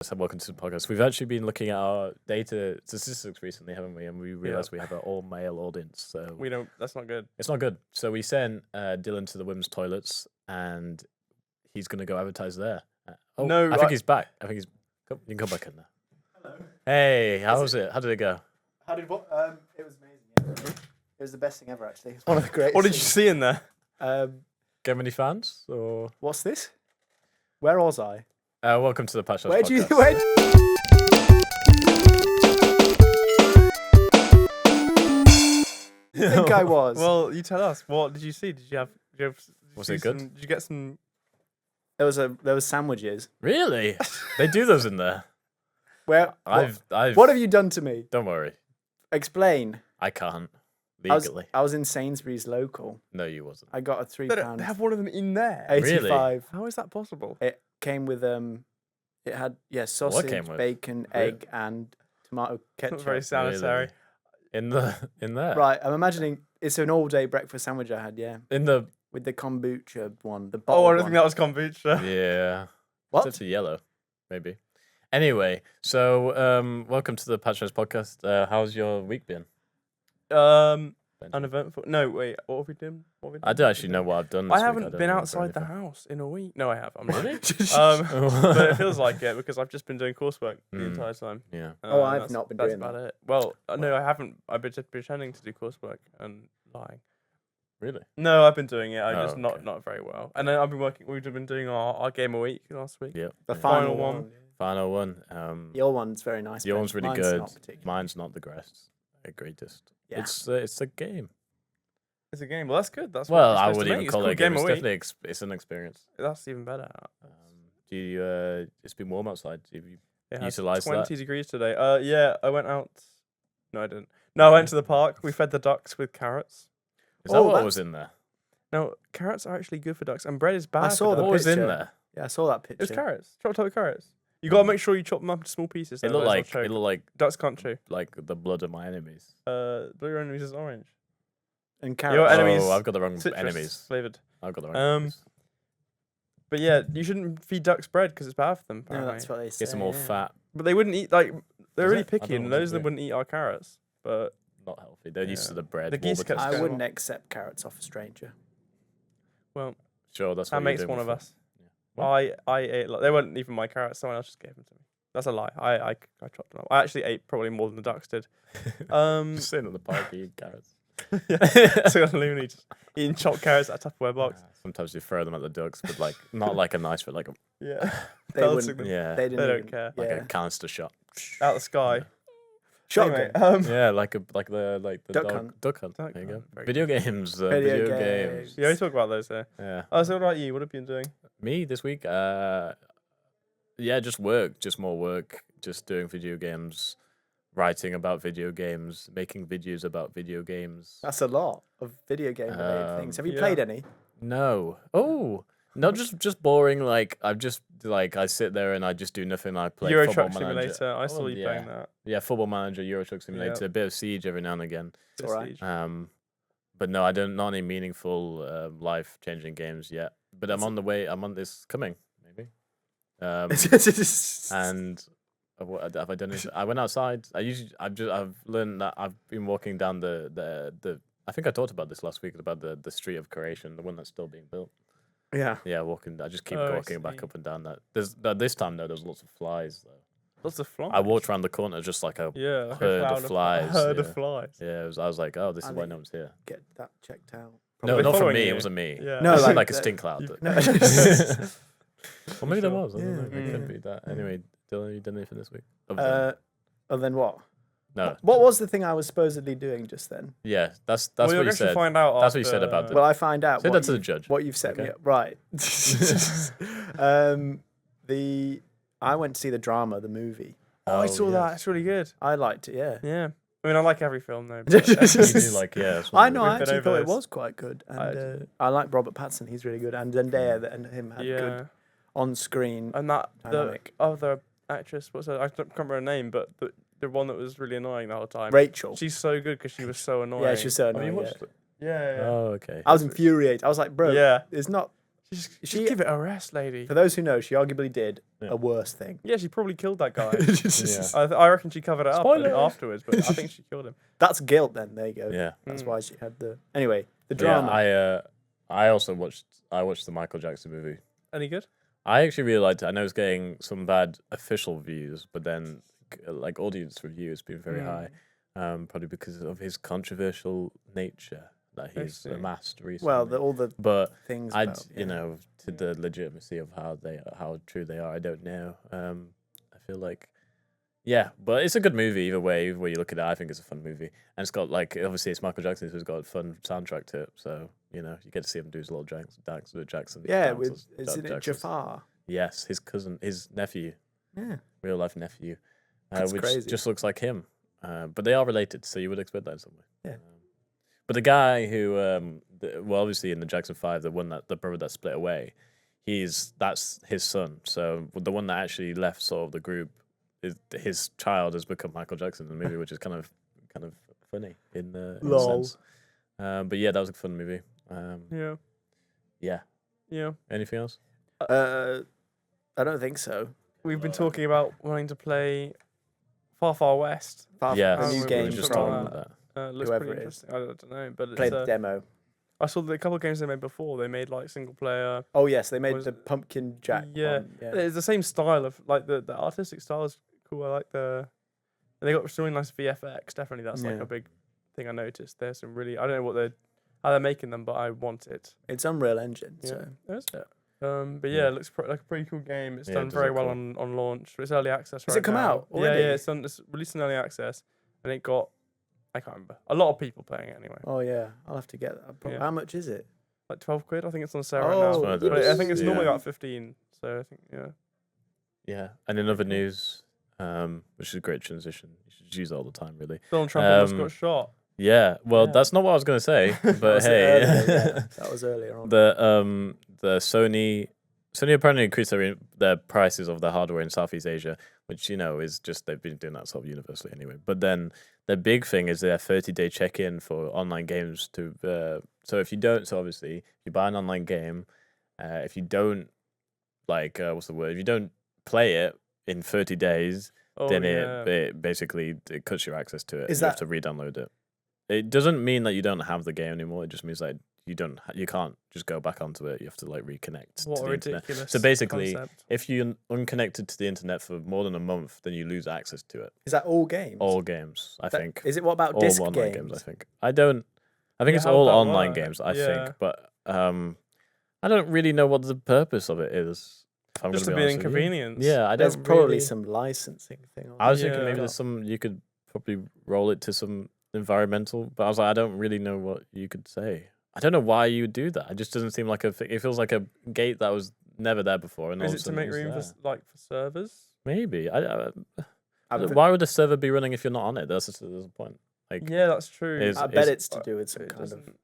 So welcome to the podcast. We've actually been looking at our data statistics recently, haven't we? And we realized we have an all-male audience. So We don't. That's not good. it's not good. So we sent Dylan to the women's toilets, and he's going to go advertise there. No, I think he's back. I think he's. You can come back in there. Hello. Hey, how was it? How did it go? How did what? It was amazing. Yeah. It was the best thing ever, actually. It's one of the greatest. What did you see in there? Get many fans? Or What's this? Where was I? welcome to the Patch House Where'd you? podcast. Where'd you think I was? Well, you tell us. What did you see? Did you have? Was see it good? Did you get some? there was sandwiches. Really? They do those in there. Where? I've. What have you done to me? Don't worry. Explain. I can't I legally. was in Sainsbury's local. No, you wasn't. I got a £3. They have one of them in there. 85. How is that possible? It came with It had sausage, came with? bacon, Really? egg, and tomato ketchup. Not very sanitary. In there. Right, I'm imagining it's an all-day breakfast sandwich I had. Yeah, In the with the kombucha one. The Oh, bottled I don't one. think that was kombucha. yeah. What? It's a yellow, maybe. Anyway, so welcome to the Patch House podcast. How's your week been? Uneventful. No, wait. What have we done? I don't actually know what I've done. This I week. haven't don't been remember outside the anything. house in a week. No, I have. I'm not. Really? But it feels like it because I've just been doing coursework the Mm. entire time. Yeah. Oh, I've that's- not been that's doing about that. it. Well, no, I haven't. I've been just pretending to do coursework and lying. Really? No, I've been doing it. I Oh, just okay. not very well. And then I've been working. We've been doing our game a week last week. Yeah. The yeah. final one. one. Final one. Your one's very nice. Your Ben. one's really Mine's good. Not particularly. Mine's not the greatest. Yeah. It's a game. It's a game. Well, that's good. That's Well, what I it's supposed would to even make. It's call called it a game. a It's week. definitely it's an experience. That's even better. Do you? It's been warm outside. Have you It has utilised that? 20 degrees today. Yeah, I went out. No, I didn't. No, I went to the park. We fed the ducks with carrots. Is that Oh, what that's- was in there? No, carrots are actually good for ducks, and bread is bad. I for saw the ducks. What was in picture. there? Yeah, I saw that picture. It was carrots. Chopped up carrots. You gotta make sure you chop them up into small pieces. It looked otherwise like they'll choke. ducks Can't chew. like the blood of my enemies. Blue enemies is orange. And carrots. Your enemies. Oh, I've got the wrong Citrus enemies. flavored. I've got the wrong Um, enemies. But yeah, you shouldn't feed ducks bread because it's bad for them. No, Apparently. that's what they say. Get some more yeah. fat. But they wouldn't eat they're Is really it? I picky, don't and know those of them what's wouldn't eat our carrots. But Not healthy. They're used to Yeah. the bread. The geese Warburton's. cuts I going wouldn't on. accept carrots off a stranger. well, Sure, that's that what you're makes doing one of before. us. What? I ate. They weren't even my carrots. Someone else just gave them to me. That's a lie. I chopped them up. I actually ate probably more than the ducks did. Just sitting at the park eating carrots. So Looney just eating chopped carrots out of a Tupperware box. Sometimes you throw them at the ducks, but like not like a nice, but like a Yeah, They Pelting wouldn't. them yeah, They didn't. They don't even- care. like Yeah. a canister shot. out the sky. Shotgun. Anyway, Yeah, like the Duck dog, hunt. Duck hunt. Duck There you go. hunt, very Video games. Video Video games. games. yeah, we talk about those here. Yeah. So what about you? What have you been doing? Me this week. Yeah, just work, just more work, just doing video games, writing about video games, making videos about video games. That's a lot of video game related things. Have you yeah. played any? No. Oh. No, just boring. Like I sit there and I just do nothing. I play Euro Football Truck Manager. Simulator. I saw Oh, you playing that. Yeah, Football Manager, Euro Truck Simulator, a bit of Siege every now and again. It's all right. Prestige. But no, I don't not any meaningful life changing games yet. But I'm on the way. I'm on this coming maybe. And what have I done? I went outside. I've learned that I've been walking down the. I think I talked about this last week about the street of creation, the one that's still being built. yeah. Yeah, walking. I just keep Oh, I walking back see. up and down that. This time though, there's lots of flies though. Lots of flies. I walked around the corner just like a Yeah, like herd a of cloud flies, Herd yeah. of flies. yeah. I was like, oh, this I is why think- no one's here. Get that checked out. No, Probably not from following me. It you. wasn't me. Yeah. No, It seemed like like a the- stink cloud. you- No. Well, maybe there Sure. was. I don't know. It Yeah. could be that. Anyway, Dylan, you done anything this week? And then what? No. What was the thing I was supposedly doing just then? Yeah, that's Well, what you'll you actually said. find out. That's what you said about the- Well, I find out Say what, that to the judge. what you've set me Okay. up. Right. I went to see the drama, the movie. Oh, I Oh, saw yes. that. It's really good. I liked it, yeah. Yeah. I mean, I like every film though. You do like that's what I you know, do. I We've been actually over thought it this. was quite good. I And I like Robert Pattinson, he's really good. And Zendaya and him had Yeah. good on screen. And that Dynamic. the other actress, what's her? I can't remember her name, but the one that was really annoying the whole time. Rachel. She's so good because she was so annoying. Yeah, she's so Have you annoying. watched Yeah. it? Yeah. Oh, okay. I was infuriated. I was like, bro, Yeah. it's not. Just give it a rest, lady. For those who know, she arguably did Yeah. a worse thing. Yeah, she probably killed that guy. Yeah. I reckon she covered it up Spoiler. afterwards, but I think she killed him. That's guilt. Then there you go. Yeah. That's Mm. why she had the. Anyway, the Yeah, drama. I also watched the Michael Jackson movie. Any good? I actually really liked it. I know it's getting some bad official views, but then like audience reviews being very high. Probably because of his controversial nature that I he's see. amassed recently. Well, all the but things. I'd about, you know, to the legitimacy of how true they are, I don't know. I feel like yeah, but it's a good movie either way. Either way you look at it, I think it's a fun movie, and it's got like obviously it's Michael Jackson who's got a fun soundtrack to it, so you know you get to see him do his little Jackson. Yeah, dances, with isn't it Jacksons. Jafar? Yes, his cousin, his nephew, Yeah. real life nephew, That's which crazy. just looks like him. But they are related, so you would expect that in some way. Yeah. But the guy who, well, obviously in the Jackson 5, the brother that split away, that's his son. So the one that actually left sort of the group, his child has become Michael Jackson in the movie, which is kind of funny in a Lol. sense. But yeah, that was a fun movie. Yeah. Yeah. Yeah. Anything else? I don't think so. We've been talking about wanting to play Far Far West. Yeah, a new we were game just talking from about that. Looks Whoever pretty it is. interesting. I don't know, but played it's, the demo. I saw a couple of games they made before. They made like single player. Oh yes, they made was the it? Pumpkin Jack. Yeah. one, yeah. It's the same style of like the artistic style is cool. I like and they got really nice VFX. Definitely, that's like Yeah. a big thing I noticed. There's some really I don't know how they're making them, but I want it. It's Unreal Engine. Yeah, So there's it. But Yeah. yeah, it looks like a pretty cool game. It's Yeah, it done does very look well cool. on launch. It's early access Has right it come now. out already? Yeah, it's released in early access, and it got I can't remember a lot of people playing it anyway. oh yeah, I'll have to get that. But Yeah. How much is it? Like 12 quid. I think it's on sale right Oh, now. It's one of But I those, think it's normally yeah. about 15. So I think Yeah. And in other news, which is a great transition. You should use it all the time, really. Donald Trump almost Um, got shot. Yeah. Well, Yeah. that's not what I was going to say, That but was hey. earlier, yeah. That was earlier on. the Sony apparently increased their prices of their hardware in Southeast Asia, which you know is just they've been doing that sort of universally anyway. But then the big thing is their 30-day check-in for online games. So if you don't, so obviously if you buy an online game, if you don't what's the word? If you don't play it in 30 days, Oh, then yeah. it basically it cuts your access to it. Is you have that- to re-download it. It doesn't mean that you don't have the game anymore. It just means that you can't just go back onto it. You have to like reconnect What to a the internet. ridiculous. So basically, concept. if you're unconnected to the internet for more than a month, then you lose access to it. Is that all games? All games, I think. Is it what about All disc online games? games, I think. I think Yeah, it's how would all that online work? games, I Yeah. think. But I don't really know what the purpose of it is. If I'm Just to gonna be an honest with you. inconvenience. Yeah, I There's don't probably really- some licensing thing. On I was it. thinking Yeah. maybe there's some you could probably roll it to some environmental, but I was like, I don't really know what you could say. I don't know why you would do that. It just doesn't seem like it feels like a gate that was never there before. And all Is of it a to sudden make it's room there. for servers? Maybe. I, Why would a server be running if you're not on it? That's the point. Like, Yeah, that's true. is- I bet is- it's to do with some It kind of doesn't-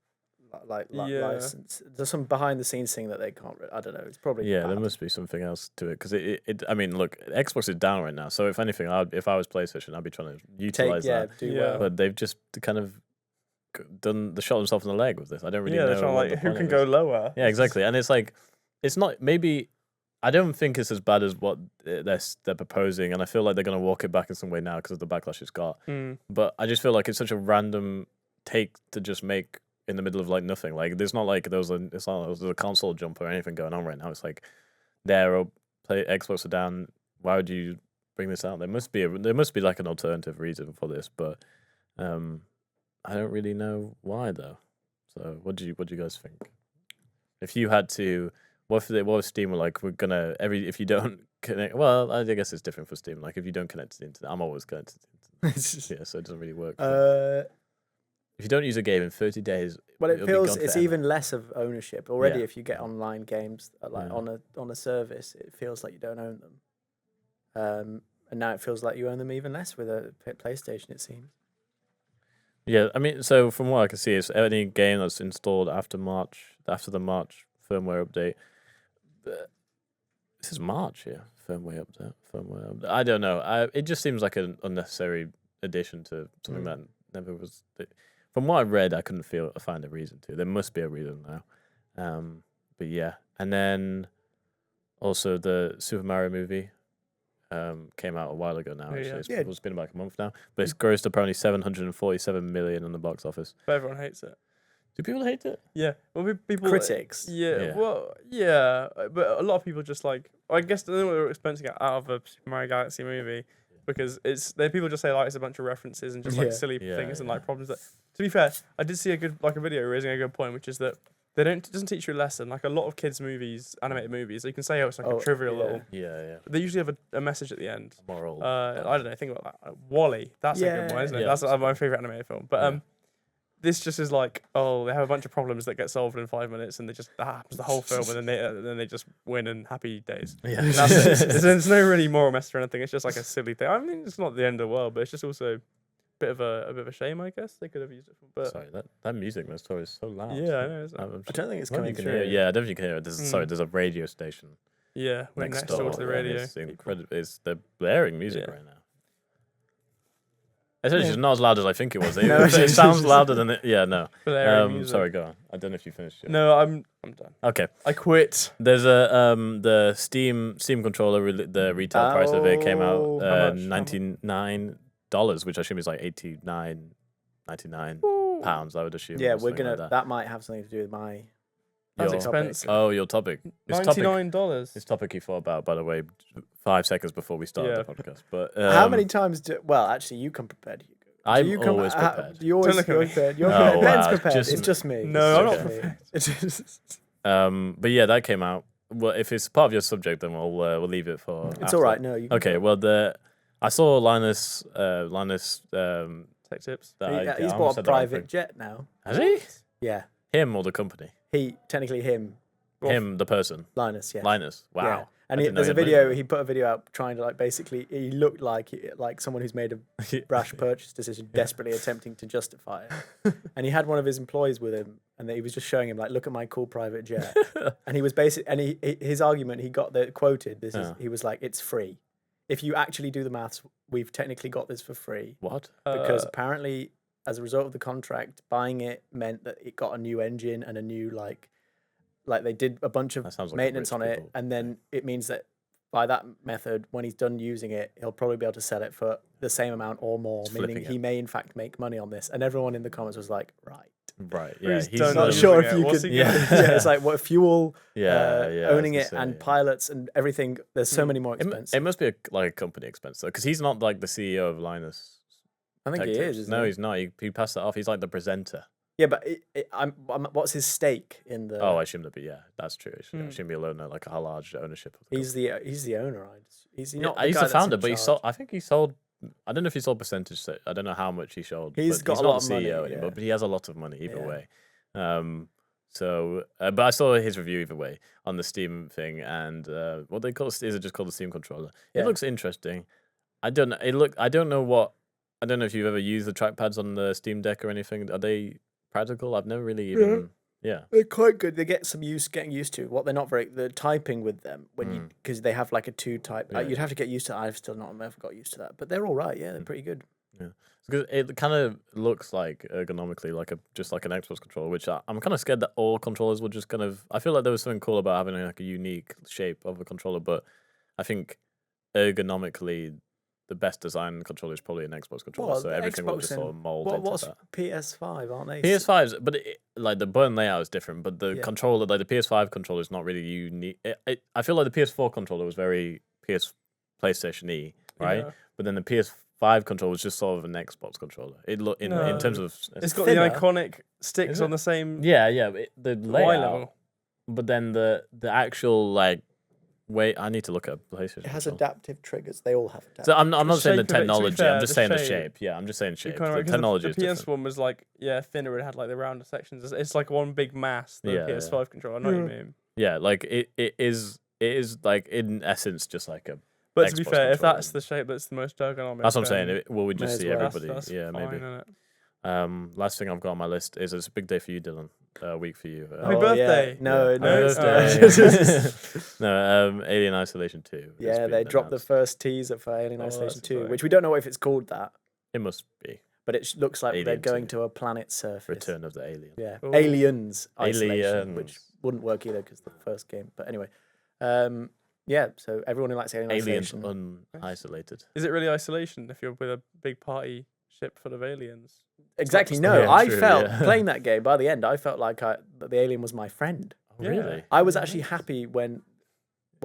like Yeah. license. There's some behind the scenes thing that they can't. I don't know. It's probably yeah, there bad. must be something else to it because I mean, look, Xbox is down right now. So if anything, if I was PlayStation, I'd be trying to utilize that. do Yeah. well. But they've just kind of done the shot themselves in the leg with this. I don't really yeah, know. they're trying what to the like who point can of go it is. lower. Yeah, exactly. And it's like, it's not maybe. I don't think it's as bad as what they're proposing, and I feel like they're going to walk it back in some way now because of the backlash it's got. Mm. But I just feel like it's such a random take to just make in the middle of like nothing. Like there's not like there's a console jump or anything going on right now. It's like Xbox are down. Why would you bring this out? There must be like an alternative reason for this, but I don't really know why though. So what do you guys think? If you had to, what if Steam were like, we're gonna if you don't connect, well, I guess it's different for Steam. Like if you don't connect to the internet, I'm always connected to the internet. Yeah, so it doesn't really work. If you don't use a game in 30 days, Well, it it'll be feels gone it's forever. even less of ownership already. Yeah. If you get online games like Yeah. on a service, it feels like you don't own them. And now it feels like you own them even less with a PlayStation. It seems. Yeah, I mean, so from what I can see, it's any game that's installed after the March firmware update. This is March, yeah. Firmware update. I don't know. It just seems like an unnecessary addition to something that never was. From what I read, I couldn't find a reason to. There must be a reason now. But yeah, And then also the Super Mario movie came out a while ago now. Oh, Actually, yeah. It's, Yeah. it's been about a month now, but it's grossed apparently 747 million in the box office. But everyone hates it. Do people hate it? Yeah. Well, people. Critics. Yeah, Yeah. well, yeah, but a lot of people just like. I guess they know what they're expecting out of a Super Mario Galaxy movie because people just say like it's a bunch of references and just like Yeah. silly Yeah, things and yeah. like problems that. To be fair, I did see a video raising a good point, which is that it doesn't teach you a lesson. Like a lot of kids' movies, animated movies, you can say it's like Oh, a trivial yeah. little. Yeah. They usually have a message at the end. Moral. I don't know. Think about that. Wall-E. That's a good one, isn't it? Yeah, That's that's my favorite animated film. But Yeah. this just is like, oh, they have a bunch of problems that get solved in 5 minutes, and that happens the whole film, and then they just win and happy days. Yeah. And that's it. There's no really moral message or anything. It's just like a silly thing. I mean, it's not the end of the world, but it's just also a bit of a shame, I guess. They could have used it for. But Sorry, that music in the story is so loud. yeah, I know. Isn't it? I'm I don't think it's wonder coming if you can through. hear it. Yeah, I don't think you can hear it. Sorry, Mm. there's a radio station Yeah, we're next door to the and radio. It's incredible. They're blaring music Yeah. right now. It's actually Yeah. not as loud as I think it was. No, It sounds louder than it. Yeah, no. Blaring music. Sorry, go on. I don't know if you finished. It. No, I'm done. Okay. I quit. There's a the Steam controller. The retail price of it came out Oh, how much? $99, which I assume is like $89.99 pounds. I would assume. Yeah, or we're something gonna. like That might have something to do with my. That's Your- expensive. Oh, your topic. This topic. $99. This topic you thought about, by the way, 5 seconds before we started Yeah. the podcast. But How many times do? Well, actually, you come prepared. Hugo. Do I'm you come, always prepared. You always Don't look at you're me. prepared. You're Oh, prepared. Ben's wow, prepared. just It's me. just me. No, I'm It's not just me. But yeah, that came out. Well, if it's part of your subject, then we'll leave it for. It's after. all right. No, you. Can Okay. go. Well, I saw Linus. Tech tips. He's bought a private jet now. Has he? Yeah, Him or the company? technically him, Him, the person. Linus. Yeah. Linus. Wow. Yeah. And I he, didn't know there's he a had money. video. He put a video out trying to basically. He looked like someone who's made a brash purchase decision, desperately attempting to justify it. And he had one of his employees with him, and he was just showing him look at my cool private jet. And he was his argument. He got quoted. He was like, it's free. If you actually do the maths, we've technically got this for free What? because apparently, as a result of the contract, buying it meant that it got a new engine and a new like they did a bunch of That sounds like maintenance rich on it, people. and then it means that by that method, when he's done using it, he'll probably be able to sell it for the same amount or more, Just meaning flipping he it. may in fact make money on this. And everyone in the comments was like, right. Right. Yeah. He's He's done Not using sure it. if you What's could. he Yeah. gonna Yeah, it's like what fuel, Yeah. owning I it was gonna and say. pilots and everything. There's so many more expenses. It must be a company expense though, because he's not like the CEO of Linus. I think Tech he Tips. is. Isn't No, he? he's not. He passed that off. He's like the presenter. Yeah, but what's his stake in the? Oh, I assume that be. Yeah, that's true. I Hmm. shouldn't be alone. Like a large ownership. Of the he's the owner. He's company. not. Yeah, he's guy the that's founder, in but he charge. sold. I think he sold. I don't know if he sold percentage. I don't know how much he sold. He's but got he's a not lot the of money, CEO anymore, yeah. but he has a lot of money either Yeah. way. But I saw his review either way on the Steam thing, and what they call is it just called the Steam controller? Yeah. It looks interesting. I don't know. I don't know what. I don't know if you've ever used the trackpads on the Steam Deck or anything. Are they practical? I've never really even. Yeah. They're quite good. They get some getting used to. What they're not very the typing with them when you because they have like a 2 type. Yeah. You'd have to get used to. I've still not ever got used to that, but they're all right. Yeah, they're pretty good. Because it kind of looks like ergonomically just like an Xbox controller, which I'm kind of scared that all controllers will just kind of. I feel like there was something cool about having like a unique shape of a controller, but I think ergonomically the best design controller is probably an Xbox controller, Well, so the everything will Xbox just sort of and- mold What's into that. PS5? Aren't they? PS5's, but like the button layout is different, but the Yeah. controller, like the PS5 controller, is not really unique. I feel like the PS4 controller was very PlayStation E, right? Yeah. But then the PS5 controller was just sort of an Xbox controller. It look in No. terms of It's got thinner. the iconic sticks Is on it? the same yeah, the Y layout, level. but then the actual like wait, I need to look at PlayStation. It has controller. adaptive triggers. They all have adaptive. So I'm not The saying the shape of it, to be technology. fair, I'm just the saying the shape. shape. Yeah, I'm just saying You're shape. kinda The right, 'cause technology the is PS different. one was like thinner. It had like the rounder sections. It's like one big mass. The Yeah, PS5 controller. I know what you mean. Yeah, like it is like in essence just like a. But to be Xbox fair, if controller. that's the shape that's the most ergonomic, That's what I'm saying. then Will we May just as see well. everybody? That's Yeah, fine, maybe. innit? Last thing I've got on my list is it's a big day for you, Dylan. Week for you. Happy birthday. No, Yeah. no. Happy birthday. No, Alien Isolation 2. has Yeah, been they dropped the announced. first teaser for Alien Oh, Isolation that's 2, exciting. which we don't know if it's called that. It must be. but it looks like they're Alien going 2. to a planet surface. Return of the Alien. Yeah, Ooh. Aliens Isolation, which Aliens. wouldn't work either because the first game. But anyway, yeah. So everyone who likes Alien Aliens Isolation, unisolated. Is it really isolation if you're with a big party ship full of aliens? exactly. just- No, Yeah, I true, felt yeah. playing that game. By the end, I felt like that the alien was my friend. Oh, Yeah. really? I was actually happy when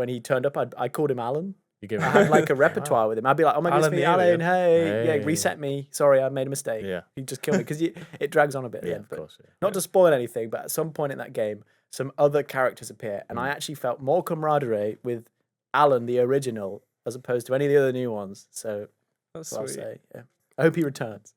he turned up. I called him Alan. You give I had like a repertoire with him. I'd be like, "Oh my goodness, Alan me, the Alan, alien. hey, yeah, Hey. reset me. Sorry, I made a mistake. Yeah. You just kill me because it drags on a bit. At the Yeah, end, of but course. Yeah. not to spoil anything, but at some point in that game, some other characters appear, and I actually felt more camaraderie with Alan, the original, as opposed to any of the other new ones. So That's I'll sweet. say, yeah. I hope he returns.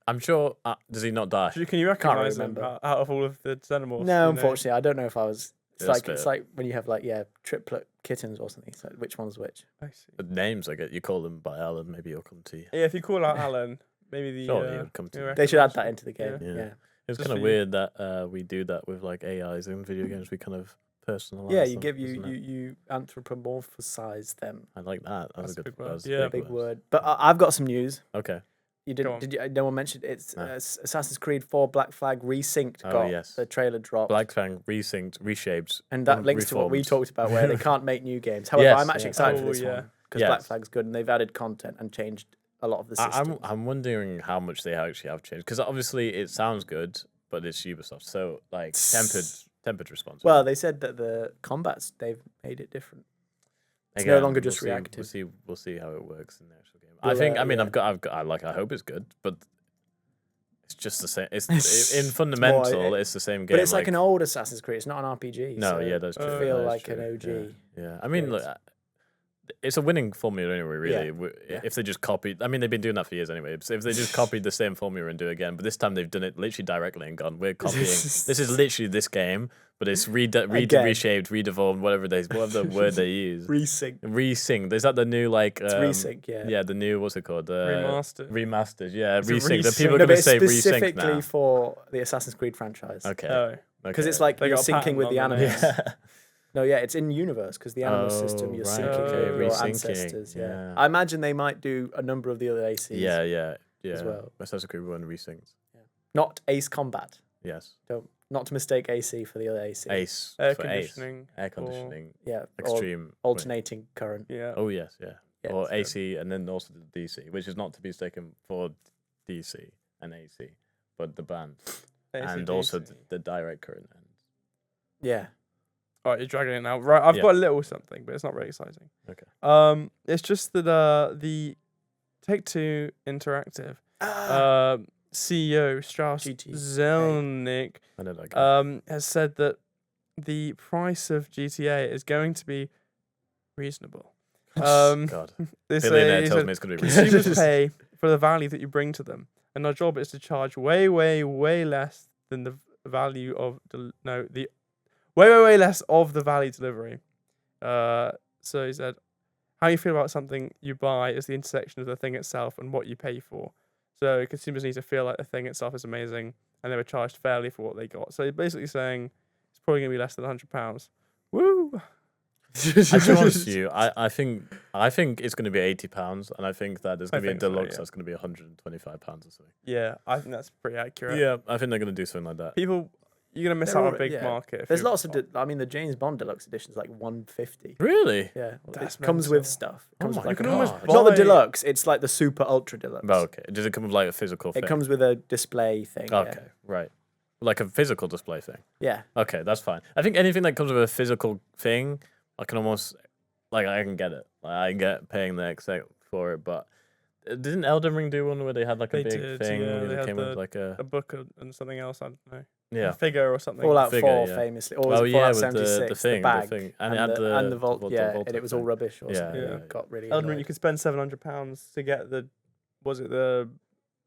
I'm sure. Does he not die? Can you recognize him remember. out of all of the xenomorphs? No, unfortunately, I don't know if I was. It's Yeah, that's like it's fair. like when you have like triplet kittens or something. It's like which one's which? I see. The names I get. You call them by Alan. Maybe he'll come to you. Yeah, if you call out Alan, maybe the. Surely he'll come to you you. They should add that recognition. into the game. Yeah. Yeah. It's Just kind of for you. weird that we do that with like AIs in video games. We kind of personalize. Yeah, you them, give isn't it? you anthropomorphize them. I like that. That's, That's a a good big word. that's a Yeah. Big word. But I've got some news. Okay. You Go didn't? on. Did you? No one mentioned it's No. Assassin's Creed 4 Black Flag Resynced. Oh, got yes. the trailer dropped, Black Fang resynced, reshaped, and that links to what we reformed. talked about, where they can't make new games. However, Yes, I'm actually yeah. excited Oh, for this yeah. one because Black Yes. Flag's good, and they've added content and changed a lot of the I- systems. I'm wondering how much they actually have changed because obviously it sounds good, but it's Ubisoft, so like tempered response. Well, they said that the combats they've made it different. It's no Again, longer just we'll see- reactive. We'll see how it works in the actual game. Well, I think. I mean, yeah. I hope it's good, but it's just the same. It's It's in more- fundamental. It's the same game. But it's like an old Assassin's Creed. It's not an RPG. No, so yeah, that's I true. feel that's like true, an OG. Yeah. I mean, Great. look, it's a winning formula anyway. Really, Yeah. if they just copied, I mean, they've been doing that for years anyway. So if they just copied the same formula and do it again, but this time they've done it literally directly and gone, we're copying. This is literally this game, but it's Again. reshaped, redeformed, whatever the word they use. Resync. Resynced. Is that the new like? It's resync. Yeah. Yeah, the new what's it called? Remastered. Remastered. Yeah, It's a resync. The resync. people are No, going but to it's say resync specifically now. for the Assassin's Creed franchise. Okay. Oh, Because okay. it's like They you're got a syncing patent with the on them. animals. Yeah. No, yeah, it's in universe because the animal system Oh, you're right, syncing okay, with your resyncing, ancestors. Yeah. yeah. I imagine they might do a number of the other ACs. Yeah. as well. Assassin's Creed 1 resynced. Not Ace Combat. Yes. Not to mistake AC for the other AC. Ace. air for Ace. conditioning. Air or- conditioning. Yeah. Or Extreme. alternating current. Yeah. Oh yes, yeah. Yeah, or so- AC and then also the DC, which is not to be mistaken for DC and AC, but the band and also AC/DC. the direct current. Yeah. All right, you're dragging it now. Right, I've Yeah. got a little something, but it's not very exciting. Okay. It's just that the Take-Two Interactive Ah, CEO Strauss GT. Zelnick I know that guy. has said that the price of GTA is going to be reasonable. God, They billionaire he tells said, me it's going to be reasonable. consumers pay for the value that you bring to them, and our job is to charge way, way, way less than the value of way less of the value delivery. So he said, how you feel about something you buy is the intersection of the thing itself and what you pay for. So consumers need to feel like the thing itself is amazing and they were charged fairly for what they got. So he's basically saying it's probably going to be less than £100. Woo! I to be honest with you, I think it's going to be £80, and I think that there's I going to be a think so, deluxe yeah. that's going to be £125 or something. Yeah, I think that's pretty accurate. Yeah, I think they're going to do something like that. People, you're going to miss They're out on a all- big yeah. market. if There's you- lots of. I mean, the James Bond Deluxe Edition is like 150. Really? Yeah. That's It comes with mental. stuff. It Oh comes my with like You a can almost God. It's not the buy- deluxe. It's like the super ultra deluxe. Oh, okay. Does it come with like a physical thing? It comes with a display thing. Okay, right. Like a physical display thing. Yeah. Okay, that's fine. I think anything that comes with a physical thing, I can almost I can get it. Like, I get paying the extra for it, but didn't Elden Ring do one where they had like a They big did, thing yeah, where they it had came with like a a book and something else. I don't know. yeah. A figure or something. Fallout figure, 4 yeah. famously. Or was Well, it yeah, Fallout with 76, the thing, bag, and it had and the vault. the Yeah, vault and it was all thing. rubbish. Or Yeah, something. yeah. It got really. Elden Ring, annoyed. you could spend £700 to get the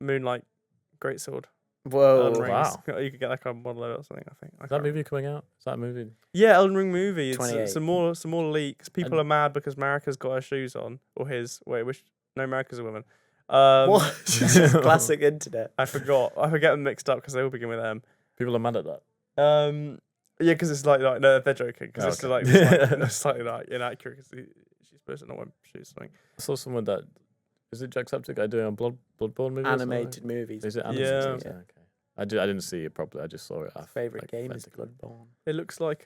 Moonlight Greatsword. Whoa! Elden Ring. wow. You could get like a model of it or something. I think. I Is that can't movie coming out? Is that a movie? Yeah, Elden Ring movie. It's 28. some more leaks. People And- are mad because Marika's got her shoes on, or his. Wait, which? No, Marika's a woman. What? Classic internet. I forgot. I get them mixed up because they all begin with M. People are mad at that. Yeah, because it's like no, they're joking because it's Okay. like it's slightly like inaccurate because she's supposed to not wear shoes. Or something. I saw someone that Is it Jacksepticeye doing a Bloodborne movie? or something? Animated movies. Is it Yeah. animated? Yeah. Okay. I didn't see it properly. I just saw it. Favorite like, game is frantically. Bloodborne. It looks like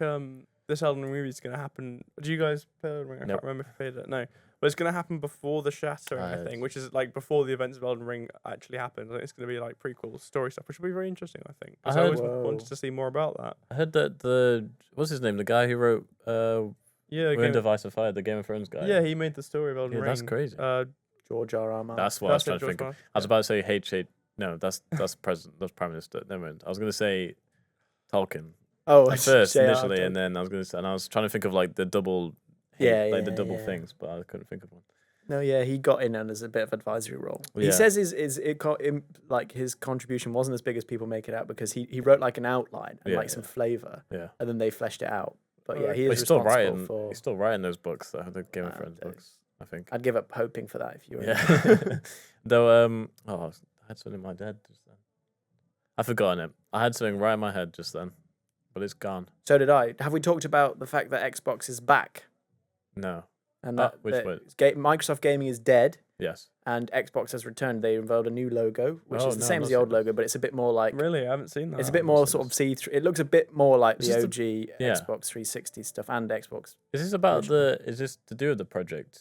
this Elden Ring movie is going to happen. Do you guys play Elden Ring? I Nope. can't remember if you played it. No. But it's going to happen before the Shattering, I think, which is like before the events of Elden Ring actually happen. I think it's going to be like prequel story stuff, which will be very interesting, I think. I Because I always heard- wanted Whoa. to see more about that. I heard that what's his name? The guy who wrote Yeah, We're in Device of Fire, the Game of Thrones guy. yeah, he made the story of Elden Yeah, Ring. that's crazy. George R.R. Martin. That's what I was trying it, to George think of. Martin. I was about to say H.H. No, that's president. That's prime minister. Never mind. I was going to say Tolkien Oh, at first J.R.R. initially, Tolkien. and then I was going to say, and I was trying to think of like the double, Yeah, like the yeah, double yeah. things, but I couldn't think of one. No, yeah, he got in as a bit of advisory role. He Yeah. says like his contribution wasn't as big as people make it out because he wrote like an outline and Yeah, like some flavor, Yeah. and then they fleshed it out. But yeah, Alright. he But is he's still responsible writing. for. He's still writing those books, though, the Game of Ah, Thrones okay. books. I think. I'd give up hoping for that if you were. Yeah. Though, I had something in my head just then. I've forgotten it. I had something right in my head just then, but it's gone. So did I. Have we talked about the fact that Xbox is back No. and Ah, that, which that one? Microsoft Gaming is dead Yes. and Xbox has returned? They unveiled a new logo, which Oh, is the no, same I've as not the old seen this. logo, but it's a bit more like Really, I haven't seen that. it's a I've bit not more seen sort of this. see-through. It looks a bit more like Is the this OG yeah. Xbox 360 stuff and Xbox. Is this about Original. is this to do with the project?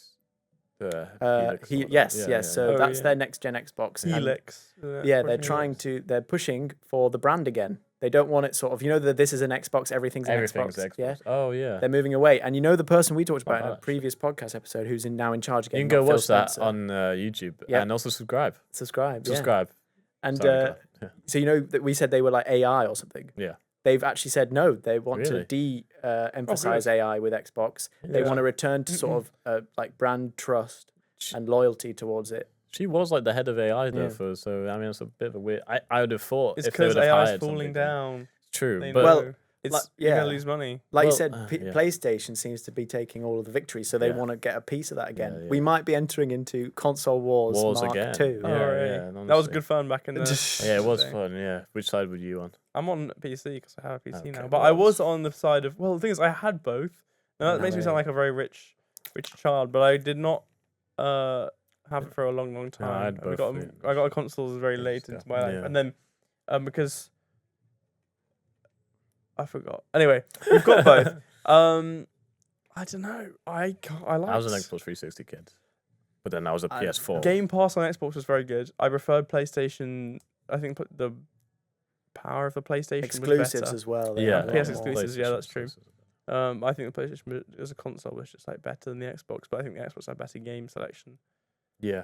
Helix or whatever? Yes, Yeah, yes. yeah, So yeah. that's Oh, their next gen Xbox. and- Helix. Yeah, they're pushing for the brand again. They don't want it sort of, that this is an Xbox, everything's an Everything's Xbox. Xbox. Yeah, Oh yeah. they're moving away. And the person we talked about in a bad, actually. previous podcast episode who's now in charge again. You can go not Phil watch that Spencer. on YouTube Yep. and also subscribe. Subscribe. Yeah. Subscribe. And Sorry, Clive. Yeah. so that we said they were like AI or something. Yeah. They've actually said no. They want Really? to emphasize AI with Xbox. They Yeah. want to return to sort of like brand trust and loyalty towards it. She was like the head of AI though, Yeah. so I mean it's a bit of a weird. I would have thought It's if they because would have AI's hired falling somebody- down. True, They but know Well, it's like, you're yeah. gonna lose money. Like you Well, said, yeah. PlayStation seems to be taking all of the victory, so they Yeah. want to get a piece of that again. Yeah, We yeah. might be entering into console wars, Wars Mark again. II. Oh, Yeah, right. yeah, That was honestly. good fun back in the. Yeah, it was day. fun. Yeah, which side were you on? I'm on PC because I have a PC now, Okay, but well, I was on the side of. Well, the thing is, I had both. Now that No makes me sound way. like a very rich child, but I did not have it for a long, long No, I time. had And we both, got yeah. I got a consoles very Yeah, late yeah. into my life, Yeah. and then because I forgot. Anyway, we've got both. I don't know. I liked I was an Xbox 360 kid, but then I was a PS4. Game Pass on Xbox was very good. I preferred PlayStation. I think the power of the PlayStation was Exclusives better. as well. they Yeah, have a lot PS more. exclusives, yeah, that's true. exclusives. I think the PlayStation as a console was just like better than the Xbox, but I think the Xbox had better game selection. Yeah,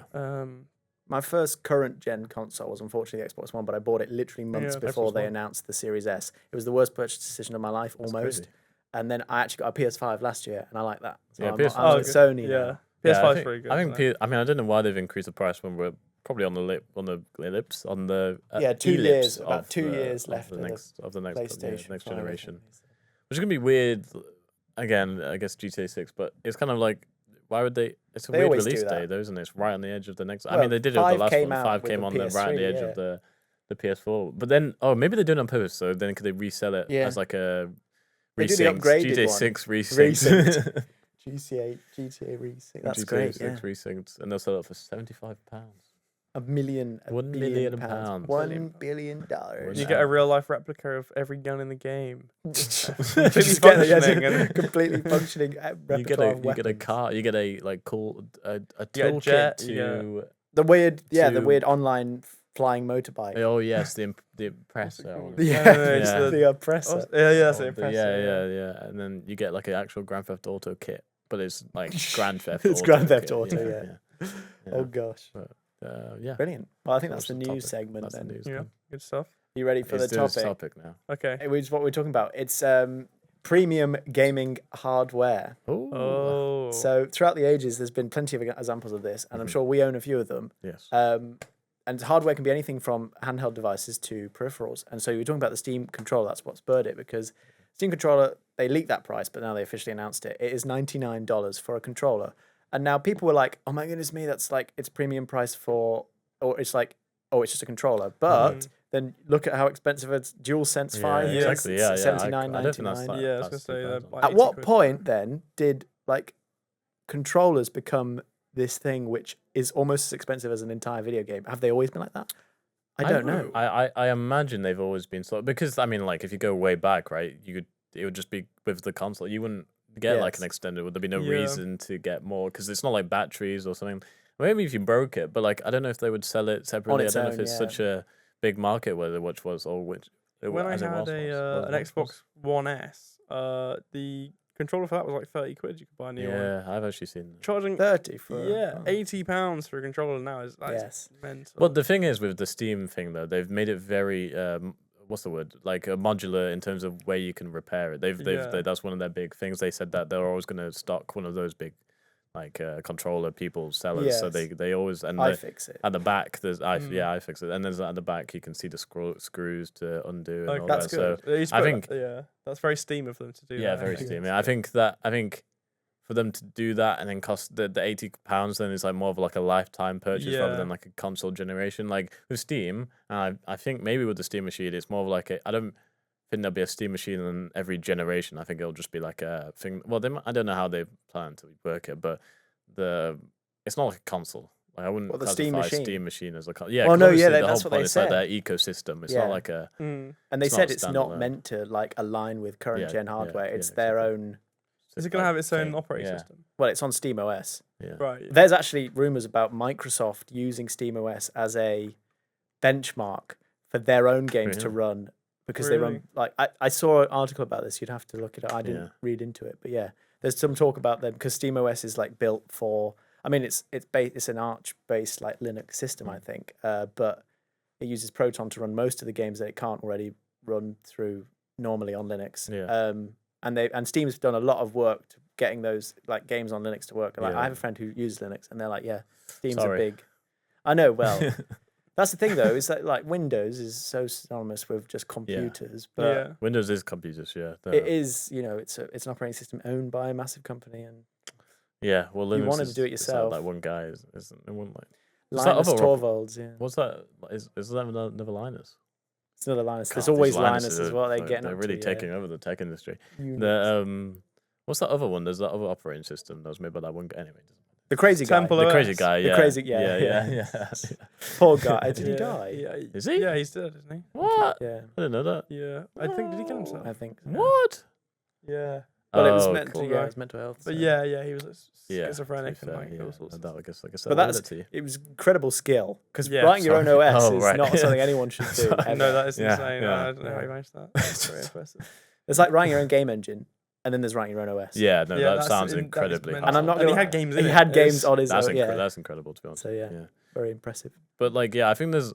My first current gen console was unfortunately the Xbox One, but I bought it literally months Yeah, before Xbox they One. announced the Series S. It was the worst purchase decision of my life, that's almost. crazy. And then I actually got a PS5 last year, and I like that. So Yeah, I'm, PS5 I'm is with good. Sony Yeah, now. PS5 I is think, very good. I think isn't it? I mean I don't know why they've increased the price when we're probably on the ellipse on the Yeah, 2 ellipse years, about of 2 the- years of left the of the next of the next PlayStation next 5 or generation, something. which is gonna be weird. Again, I guess GTA 6, but it's kind of like why would they? It's a They weird always do release that. day, though, isn't it? It's right on the edge of the next. I Well, mean, they did it with the 5 last came one. out 5 with came the on the right on the edge PS3, of the PS4. But then, really, they're doing it on purpose. So then, could they resell it Yeah. as like a They do the resynced upgraded GTA one. 6 resynced? GTA Racing. That's GTA great. 6 Yeah. resynced, and they'll sell it for £75. A million. £1 million pounds. $1 billion. You get a real life replica of every gun in the game. Just Completely get it, yeah, functioning and- completely functioning You get repertoire a of you get a weapons. car. You get a like cool a get a toolkit jet, to. you The weird, the to- weird online flying motorbike. Oh yes, the impressor. I called? wanna say. Yeah, No, no, it's Yeah. the oppressor. yeah, that's Oh, it. the- yeah. And then you get like an actual Grand Theft Auto kit, but it's like Grand Theft. It's Auto Grand Theft kit, Auto, yeah. Oh gosh, Yeah. brilliant. Well, I think So that's the what's news topic? segment That's the then. news. Yeah, then. good stuff. You ready for Let's the do this topic? topic now. Okay. Which is what we're talking about. It's premium gaming hardware. Oh. So throughout the ages, there's been plenty of examples of this, and I'm Mhm. sure we own a few of them. Yes. And hardware can be anything from handheld devices to peripherals. And so you're talking about the Steam controller. That's what spurred it, because Steam controller, they leaked that price, but now they officially announced it. It is $99 for a controller. And now people were like, oh my goodness me, that's like, it's premium price for, or it's like, oh, it's just a controller. But then look at how expensive it's DualSense 5 is. exactly. Yeah, It's yeah. $79.99. I don't think that's like, Yeah, I was that's gonna say too that bad. by- At 80 what quid. point then did like controllers become this thing which is almost as expensive as an entire video game? Have they always been like that? I don't know. I imagine they've always been slow because I mean, like if you go way back, right, it would just be with the console. You wouldn't get like an Yes. extended. Would there be no Yeah. reason to get more? Because it's not like batteries or something. Maybe if you broke it, but like I don't know if they would sell it separately. I its don't know if own, it's yeah. such a big market where the watch was or which. When I as it had was, an was. Xbox One S, the controller for that was like 30 quid. You could buy a new one. Yeah, I've actually seen that. Charging 30 for yeah, £80 for a controller now is that's Yes. mental. But the thing is with the Steam thing though, they've made it very what's the word? Like modular in terms of where you can repair it. Yeah. That's one of their big things. They said that they're always going to stock one of those big like controller people sellers. So Yes. they always and I the- fix it. at the back there's Mm. I fix it. And there's at the back you can see the screws to undo and Like, all that's that. good. So They used to I put think- that- yeah, that's very Steam of them to do. yeah, that, very actually. steamy. I think for them to do that and then cost the £80, then it's like more of like a lifetime purchase rather Yeah. than like a console generation. Like with Steam, I think maybe with the Steam machine, it's more of like I don't think there'll be a Steam machine in every generation. I think it'll just be like a thing. Well, I don't know how they plan to work it, but it's not like a console. Like I wouldn't What, the Steam classify machine? Steam machine as a console. Yeah, Well, 'cause no, yeah, obviously the that's whole what they point is like said. their ecosystem. It's Yeah. not like a Mm. And they it's said not it's not standalone. meant to like align with current Yeah, gen yeah, hardware. yeah, It's their exactly. own. Is it going to have its own thing. operating Yeah. system? Well, it's on Steam OS. Yeah. Right. There's actually rumors about Microsoft using Steam OS as a benchmark for their own games to Really? run because they Really? run like I saw an article about this. You'd have to look it up. I didn't Yeah. read into it, but yeah, there's some talk about them because Steam OS is like built for. I mean, it's an Arch based like Linux system, I think, but it uses Proton to run most of the games that it can't already run through normally on Linux. Yeah. And Steam's done a lot of work to getting those like games on Linux to work. Like Yeah. I have a friend who uses Linux, and they're like, "Yeah, Steam's Sorry. a big." I know. Well, that's the thing though, is that like Windows is so synonymous with just computers, but Yeah. Windows is computers, yeah. it is, it's an operating system owned by a massive company, and Yeah, well, Linux You wanted to is- do it it's yourself. Like one guy isn't it one like What's that Linus other Torvalds, yeah, what's that? Is that another Linus? it's another Linus. God, There's these always Linuses Linus as are- well. They're getting They're up really to, taking over the tech industry. Unix. The what's that other one? There's that other operating system that was made by that one guy. Anyway, the crazy guy, Temple the OS. crazy guy. The Yeah, crazy- yeah, yeah. poor guy. Did he Yeah, die? Yeah. Is he? Yeah, he's dead, isn't he? What? Yeah, I didn't know that. Yeah. I think, did he kill himself? I think. So. What? Yeah. Well, it was Oh, mental. cool Yeah, guy. it was mental health. But so- yeah, he was Yeah, schizophrenic to be and fair, like yeah. all sorts of That, I guess, like I said, But that's validity. it was incredible skill because Yeah, writing your own sorry. OS Oh, is right. not something anyone should do. Sorry. ever. No, that is Yeah, insane. yeah. I don't know how you managed that. That's very impressive. It's like writing your own game engine, and then there's writing your own OS. Yeah, no, Yeah, that that's sounds that is incredibly mental. And I'm not And he gonna- had games in he it. had It's- games on his that's own. Yeah, that's incredible to be honest. So yeah, very impressive. But like, yeah, I think there's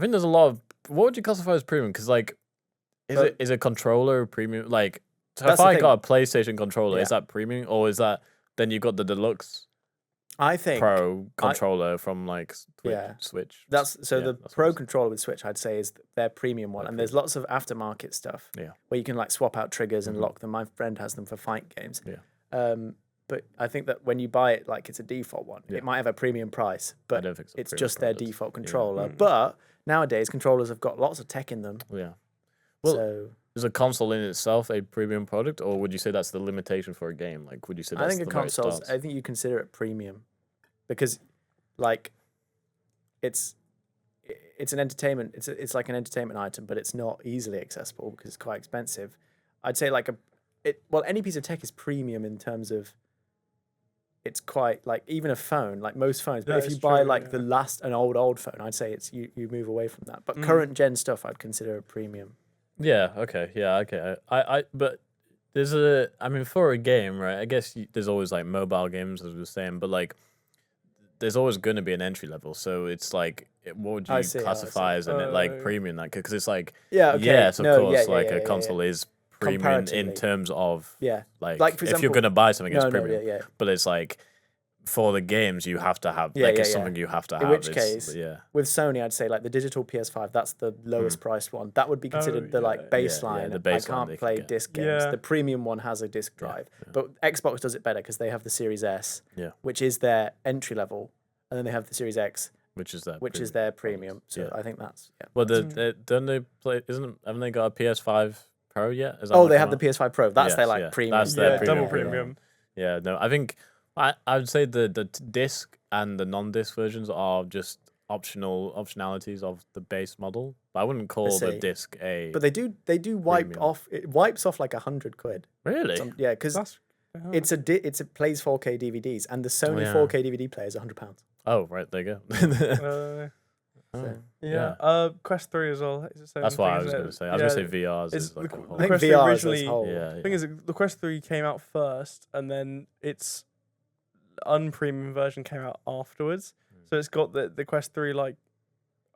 a lot of what would you classify as premium? Because like, But- is a controller premium? Like, so That's if the I thing. got a PlayStation controller, Yeah. is that premium or is that then you got the deluxe I think Pro controller from like Switch? that's so Yeah, the that's what Pro it is. controller with Switch, I'd say, is their premium one, Their and there's lots of aftermarket stuff. Yeah. where you can like swap out triggers and Mhm. lock them. My friend has them for fight games. Yeah. But I think that when you buy it, like it's a default one, Yeah. it might have a premium price, I but don't think it's premium just their product. default controller. Mm. But nowadays, controllers have got lots of tech in them. Yeah. Well, So is a console in itself a premium product, or would you say that's the limitation for a game? Like, would you say that's I think a the where it console, starts? I think you consider it premium because, like, it's an entertainment. It's like an entertainment item, but it's not easily accessible because it's quite expensive. I'd say like any piece of tech is premium in terms of it's quite like even a phone, like most phones. But That if you is buy true, like yeah. an old phone, I'd say it's you move away from that. But Mm. current gen stuff, I'd consider a premium. Yeah. Okay. Yeah. Okay. But there's for a game, right? I guess there's always like mobile games, as we were saying, but like there's always going to be an entry level. So it's like, what would I you see, I classify as an like Oh. premium? Like, because it's like, Yeah. Okay. yes, of no, course, yeah, like yeah, a yeah, console is premium in Comparatively. terms of Yeah. like, Like, for if you're example- going to buy something, it's No, premium. yeah. But it's like for the games, you have to have Yeah, like yeah, it's yeah. something you have to In have. which It's- case, yeah. With Sony, I'd say like the digital PS5, that's the lowest priced one. That would be considered the like yeah. baseline. the I baseline can't they can play get. disc games. Yeah. The premium one has a disc drive, but Xbox does it better because they have the Series S, Yeah. which is their entry level, and then they have the Series X, Which is that. which is their premium. So Yeah. I think that's Well, that's- don't they play? Haven't they got a PS5 Pro yet? Is that oh, not they come have the out? PS5 Pro. That's their Yes, like yeah. premium. That's their Yeah, double premium. premium. Yeah, no, I think I would say the disc and the non-disc versions are just optionalities of the base model. But I wouldn't call the see. disc a. But they do wipe Premium. off. It wipes off like £100. Really? Yeah, because That's it's a plays 4K DVDs, and the Sony yeah. 4K DVD player is £100. Oh, right. There you go. uh, Oh, yeah. Quest 3 as well. It's the same That's thing, what I isn't was it? going to say. I was going to say VRs it's is like the- a the whole. I think Quest 3 VR originally- as a whole. Yeah, The thing is, the Quest 3 came out first, and then its unpremium version came out afterwards. So it's got the Quest 3 like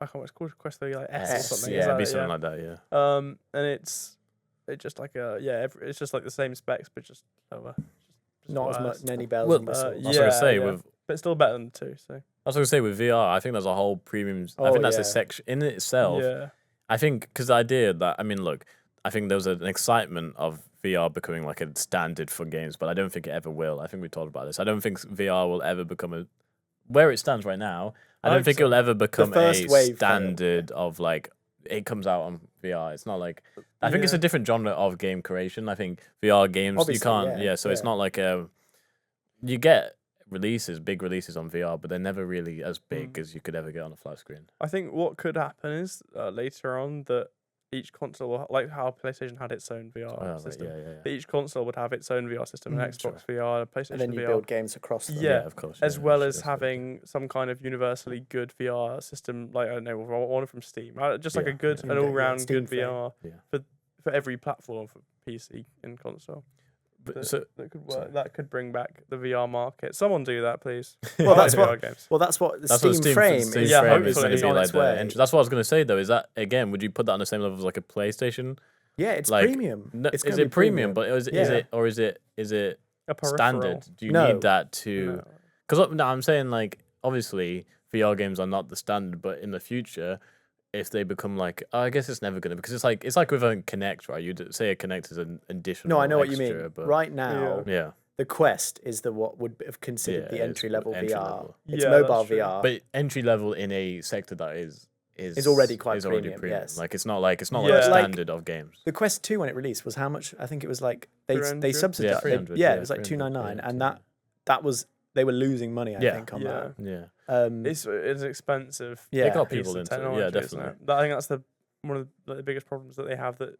I can't remember what it's called, Quest 3 like S or S, something. Yeah, is it'd that be it? something Yeah. like that. Yeah. And it's just like it's just like the same specs but just lower. Just Not as worse. much many bells Well, and whistles. I was going to say yeah. with. But still better than the 2. So I was going to say with VR, I think there's a whole premium. I Oh, think that's yeah. a section in itself. yeah, I think because the idea that look, I think there was an excitement of VR becoming like a standard for games, but I don't think it ever will. I think we talked about this. I don't think VR will ever become a where it stands right now. I don't hope think so. it'll ever become first a wave failed. standard of like it comes out on VR. It's not like I think it's a Yeah. different genre of game creation. I think VR games Obviously, you can't. yeah, So it's yeah. not like you get big releases on VR, but they're never really as big as you could ever get on a flat screen. I think what could happen is later on that each console, like how PlayStation had its own VR Oh, right, system, yeah. that each console would have its own VR system, an Sure. Xbox VR, a PlayStation And then you VR, build games across them. Yeah, of course. as yeah, well sure, as that's what it is. having some kind of universally good VR system, like I don't know, one from Steam, just like Yeah, a good, yeah. an Yeah, all-round Steam good Frame. VR Yeah. for every platform, for PC and console. But, That, so that could sorry. work. That could bring back the VR market. Someone do that, please. Well, that's VR what- games. Well, that's what the that's Steam, what Steam Frame Steam is. Yeah, Frame is hopefully going to it's be on like its the way. entry. That's what I was going to say though. Is that again? Would you put that on the same level as like a PlayStation? Yeah, it's Like, premium. No, It's is gonna it be premium? But is Yeah. it or is it A peripheral. standard? Do you No. need that to? No. Because no, I'm saying like obviously VR games are not the standard, but in the future, if they become like, I guess it's never gonna because it's like with a Kinect, right? You'd say a Kinect is an additional. No, I know what you extra, mean. But Right now, yeah, the Quest is what would have considered the it's entry level entry VR. level. It's Yeah, mobile that's true. VR. but entry level in a sector that is already quite is already premium, yes. Like it's not like Yeah. the Like- standard of games. The Quest 2 when it released was how much? I think it was like they 300? subsidized. Yeah, 300, Yeah, yeah, it was like 300, 299, yeah, and that was they were losing money. I Yeah. think on Yeah. Yeah, that. It's expensive. Yeah. it got piece people of into it. technology, Yeah, isn't definitely. it? I think that's one of the biggest problems that they have that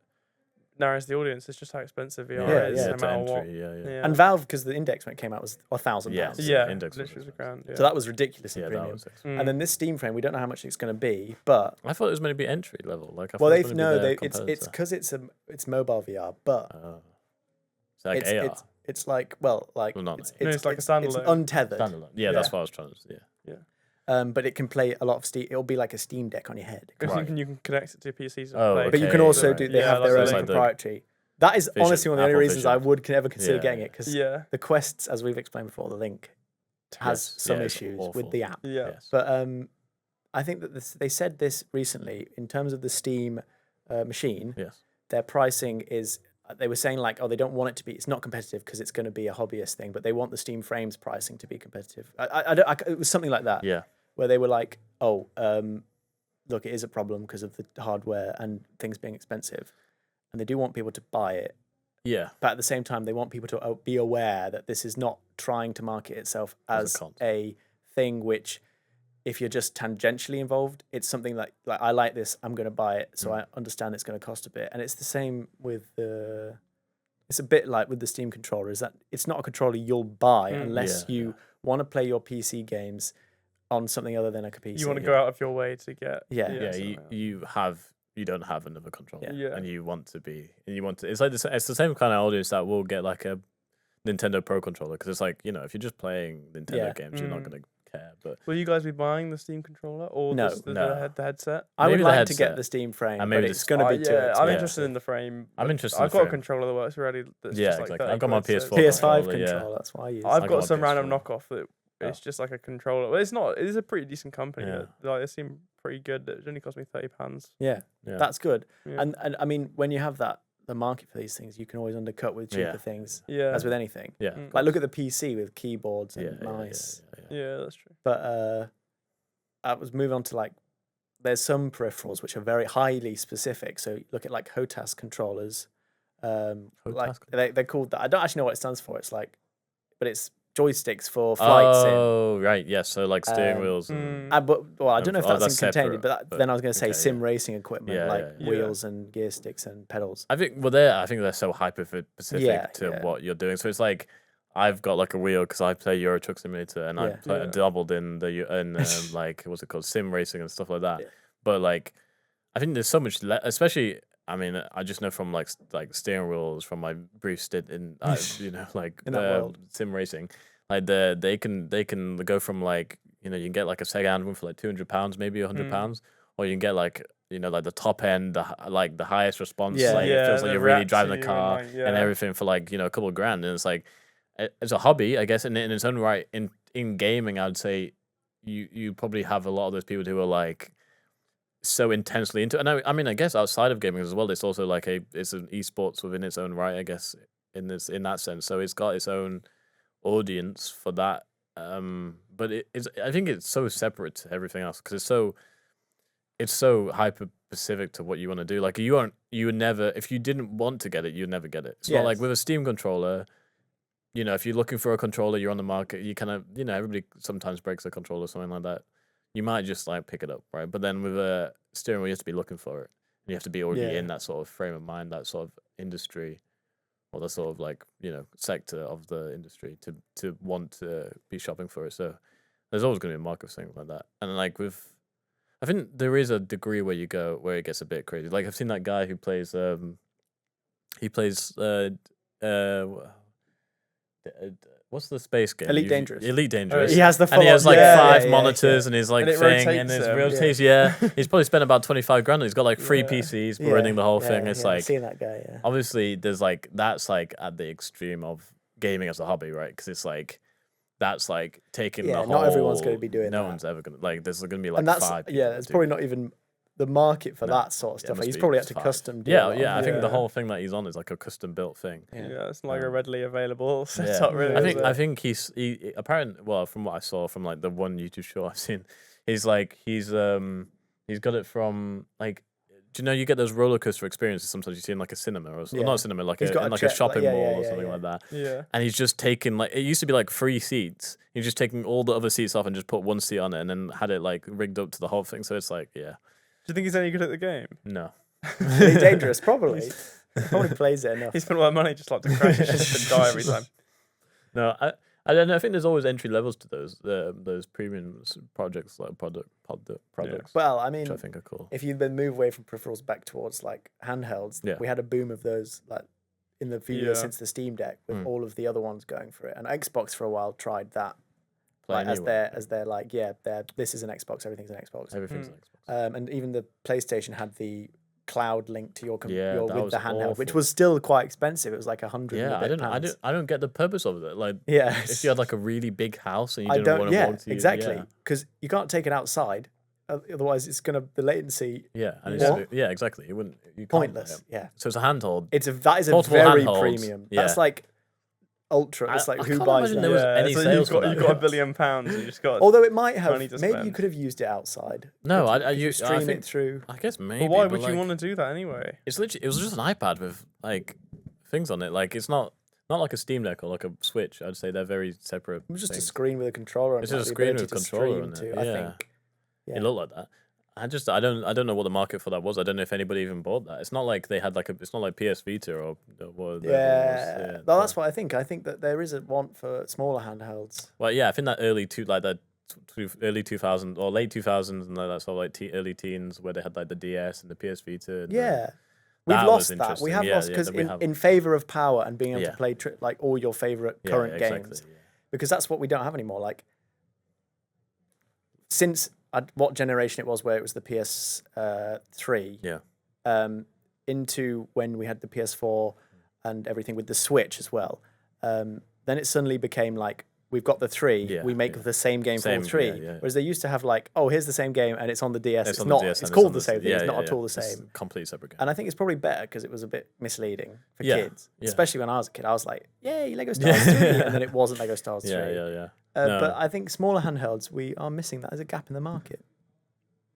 narrows the audience. It's just how expensive VR Yeah, is, yeah. no to matter what. entry, yeah. Yeah. And Valve, because the index when it came out was £1,000. Yes. Yeah, Index was literally expensive. £1,000. Yeah. So that was ridiculously Yeah, that premium. was expensive. And then this Steam Frame, we don't know how much it's going to be, but I thought it was meant to be entry level. Like, I well, thought it they've was gonna be no, their it's competitor. because it's mobile VR, but Oh. It's like it's AR. it's like well, like Well, not it's, No, it's like a it's standalone. untethered. Standalone. Yeah, that's what I was trying to say. Yeah. But it can play a lot of Steam. It'll be like a Steam Deck on your head. Because Right. you can connect it to PCs. And Oh, play. But you can Okay, also right. do. They Yeah, have their that's own like the proprietary. That is Vision, honestly one of the only Apple reasons I Vision. would ever consider Yeah, getting yeah. it because Yeah. the Quests, as we've explained before, the Link has Yes, some yeah, it's issues awful. with the app. Yeah. Yes. But I think that they said this recently in terms of the Steam machine. Yes. Their pricing is. They were saying like, oh, they don't want it to be. It's not competitive because it's going to be a hobbyist thing, but they want the Steam Frames pricing to be competitive. It was something like that. Yeah. Where they were like, oh, look, it is a problem because of the hardware and things being expensive, and they do want people to buy it. Yeah. But at the same time, they want people to be aware that this is not trying to market itself As a as console. a thing which, if you're just tangentially involved, it's something like I like this, I'm going to buy it, so I understand it's going to cost a bit. And it's the same with the. It's a bit like with the Steam controller, is that it's not a controller you'll buy unless Yeah, you want to play your PC games on something other than a PC. You want to go out of your way to get. Yeah. Yeah. something You like that. you don't have another controller. Yeah. And you want to be. And you want to. It's like it's the same kind of audience that will get like a Nintendo Pro controller because it's like if you're just playing Nintendo Yeah. games, you're not Mm. gonna care. But Will you guys be buying the Steam controller or No. the No. headset? I would Maybe the like to get headset. the Steam frame, And but maybe it's the- going to be too yeah, I'm expensive. interested in the frame. I'm but interested in I've the got a frame. controller that works already. That's Yeah, just like exactly. 30 I've got my quid, so PS4 it's PS5 controller, yeah. controller. That's why I use. I've I got got some my random PS4. knockoff that it's Oh. just like a controller. Well, it's not. It is a pretty decent company. Yeah. Like they seem pretty good. It only cost me £30. Yeah, Yeah. that's good. Yeah. And I mean, when you have the market for these things, you can always undercut with cheaper Yeah. things, Yeah. as with anything. Yeah. Mm. Like look at the PC with keyboards Yeah. and mice. Yeah, that's true. But I was moving on to like, there's some peripherals which are very highly specific. So look at like HOTAS controllers. Like HOTAS? they're called that. I don't actually know what it stands for. It's like, but it's joysticks for flight sim. Oh, right. Yes. So like steering Um, wheels. And, I don't know if Oh, that's that's contained, separate, but but then I was going to say okay, sim yeah. racing equipment Yeah, like yeah. wheels and gear sticks and pedals. I think I think they're so hyper specific Yeah, to yeah. what you're doing. So it's like I've got like a wheel because I play Euro Truck Simulator and I Yeah. play, Yeah. dabbled in like what's it called, sim racing and stuff like that. Yeah. But like, I think there's so much, especially. I mean, I just know from like steering wheels from my brief stint in like In that world. sim racing, like they can go from like you can get like a Sega Handball for like £200 maybe £100, or you can get like like the top end, the highest response, Yeah. like it feels like they you're really react driving to the you car and, and everything for like a couple of grand, and it's like it's a hobby, I guess, in its own right. In gaming, I'd say you probably have a lot of those people who are like so intensely into it. And I mean, I guess outside of gaming as well, it's also like it's an esports within its own right, I guess, in that sense. So it's got its own audience for that. But I think it's so separate to everything else because it's so hyper specific to what you want to do. Like you would never, if you didn't want to get it, you'd never get it. It's not like Yes. with a Steam controller. If you're looking for a controller, you're on the market. You kind of, everybody sometimes breaks a controller or something like that. You might just like pick it up, right? But then with a steering wheel, you have to be looking for it. And you have to be already Yeah. in that sort of frame of mind, that sort of industry, or the sort of like sector of the industry to want to be shopping for it. So there's always going to be a market for things like that. And like I think there is a degree where it gets a bit crazy. Like I've seen that guy who plays what's the space game? Elite Dangerous. Elite Dangerous. He has the And he has like full-on- five yeah, monitors yeah. and his like And it thing rotates and his them, rotates. Yeah, he's probably spent about 25 grand. He's got like 3 Yeah. PCs Yeah, running the whole yeah, thing. It's yeah, I've like seen that guy. Yeah. obviously there's like that's like at the extreme of gaming as a hobby, right? Because it's like that's like taking the Yeah, whole. not everyone's gonna be doing No that. one's ever gonna like. There's gonna be like And that's 5. people that it's do probably it. not even the market for No. that sort of Yeah, it stuff. must He's be probably had just to 5. custom do Yeah, a lot yeah. of I think the Yeah. whole thing that he's on is like a custom built thing. Yeah, it's like a Um, readily available Yeah. setup, really. I is think- it? I think he apparently, well, from what I saw from like the one YouTube show I've seen, he's like he's got it from like, do you know you get those roller coaster experiences sometimes you see in like a cinema or Yeah. not a cinema, like He's got in a like check- a shopping yeah, mall yeah, or yeah, something yeah. like that. Yeah. And he's just taking like, it used to be like 3 seats. He's just taking all the other seats off and just put one seat on it and then had it like rigged up to the whole thing. So it's like, yeah, Do you think he's any good at the game? no. Elite Dangerous, probably. He probably plays it enough. He spent all that money just like to crash his ship and die every time. No, I don't know. I think there's always entry levels to those premium projects, like products, Well, I which I mean, think are cool. if you then move away from peripherals back towards like handhelds, Yeah. we had a boom of those like in the few years Yeah. since the Steam Deck, with Mm. all of the other ones going for it. And Xbox for a while tried that, Play like, anyway. as their like, this is an Xbox, everything's an Xbox. Everything's Mm. an Xbox. And even the PlayStation had the cloud link to your Yeah, your that with was the handheld, which awful. was still quite expensive. It was like £100. Yeah, I don't get the purpose of it. Like, Yeah, if you had like a really big house and you I didn't don't. want to Yeah, walk to exactly. yeah. Because you can't take it outside, otherwise it's gonna the latency Yeah, and What? it's yeah, exactly. You wouldn't. You can't, pointless. Yeah, So it's a handhold. that is a Portable very handholds, premium. yeah. That's like ultra. It's I- like I who can't buys imagine that? there was Yeah, any so sales for you've that. got £1 billion. You just got. Although it might have, money to maybe you spend. could have used it outside. No, Could I you use. I stream think. it through. I guess maybe. But why but, would you like, want to do that anyway? It's literally. It was just an iPad with like things on it. Like it's not like a Steam Deck or like a Switch. I'd say they're very separate. It was just a things. screen with a controller. It's and just a the screen ability with a to controller stream on it, to, I yeah. think. Yeah. It looked like that. I don't know what the market for that was. I don't know if anybody even bought that. It's not like they had like it's not like PS Vita or whatever. Yeah. Well, that's what I think. I think that there is a want for smaller handhelds. Well, yeah, I think that early 2000 or late 2000s and that sort of like early teens where they had like the DS and the PS Vita. And Yeah. We've That was lost that. interesting. We have Yeah, lost yeah, because that we have. in favor of power and being able Yeah. to play like all your favorite yeah, current exactly, games, yeah. because that's what we don't have anymore. Like since what generation it was where it was the PS3, Yeah. into when we had the PS4 and everything with the Switch as well. Then it suddenly became like we've got the 3, Yeah, we make yeah. the same game for all Same, 3. yeah, yeah. Whereas they used to have like, oh, here's the same game and it's on the DS. It's on the not. DS It's and called on the same thing. yeah, It's not yeah, at all the yeah. It's same. a completely separate game. And I think it's probably better because it was a bit misleading for Yeah, kids, yeah. especially when I was a kid. I was like, "Yay, Lego Stars 3," and then it wasn't Lego Stars 3. Yeah, yeah, yeah. No. But I think smaller handhelds, we are missing that as a gap in the market.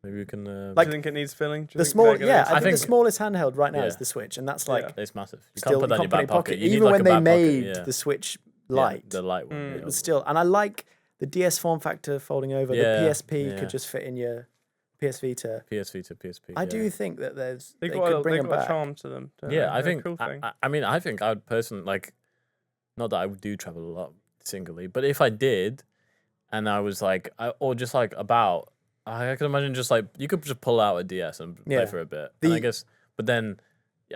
Maybe we can. Like, do you think it needs filling? Do you The think small, Lego yeah, needs I think think- the smallest handheld right now is Yeah. the Switch, and that's like Yeah. it's massive. You still can't put that in your put it back pocket. You need Even like when a they back pocket, made yeah. the Switch light. the light one. Mm. yeah, It was still, and I like the DS form factor folding over. Yeah, The PSP yeah. could just fit in your PS Vita. PSV to PSP. I yeah. do think that they They could bring got them a back. charm to them. don't Yeah, they? I They're a think. cool thing. I mean, I think I would personally like. Not that I do travel a lot singly, but if I did, and I was like, or just like about, I can imagine just like you could just pull out a DS and play Yeah. for a bit. And I The- guess, but then.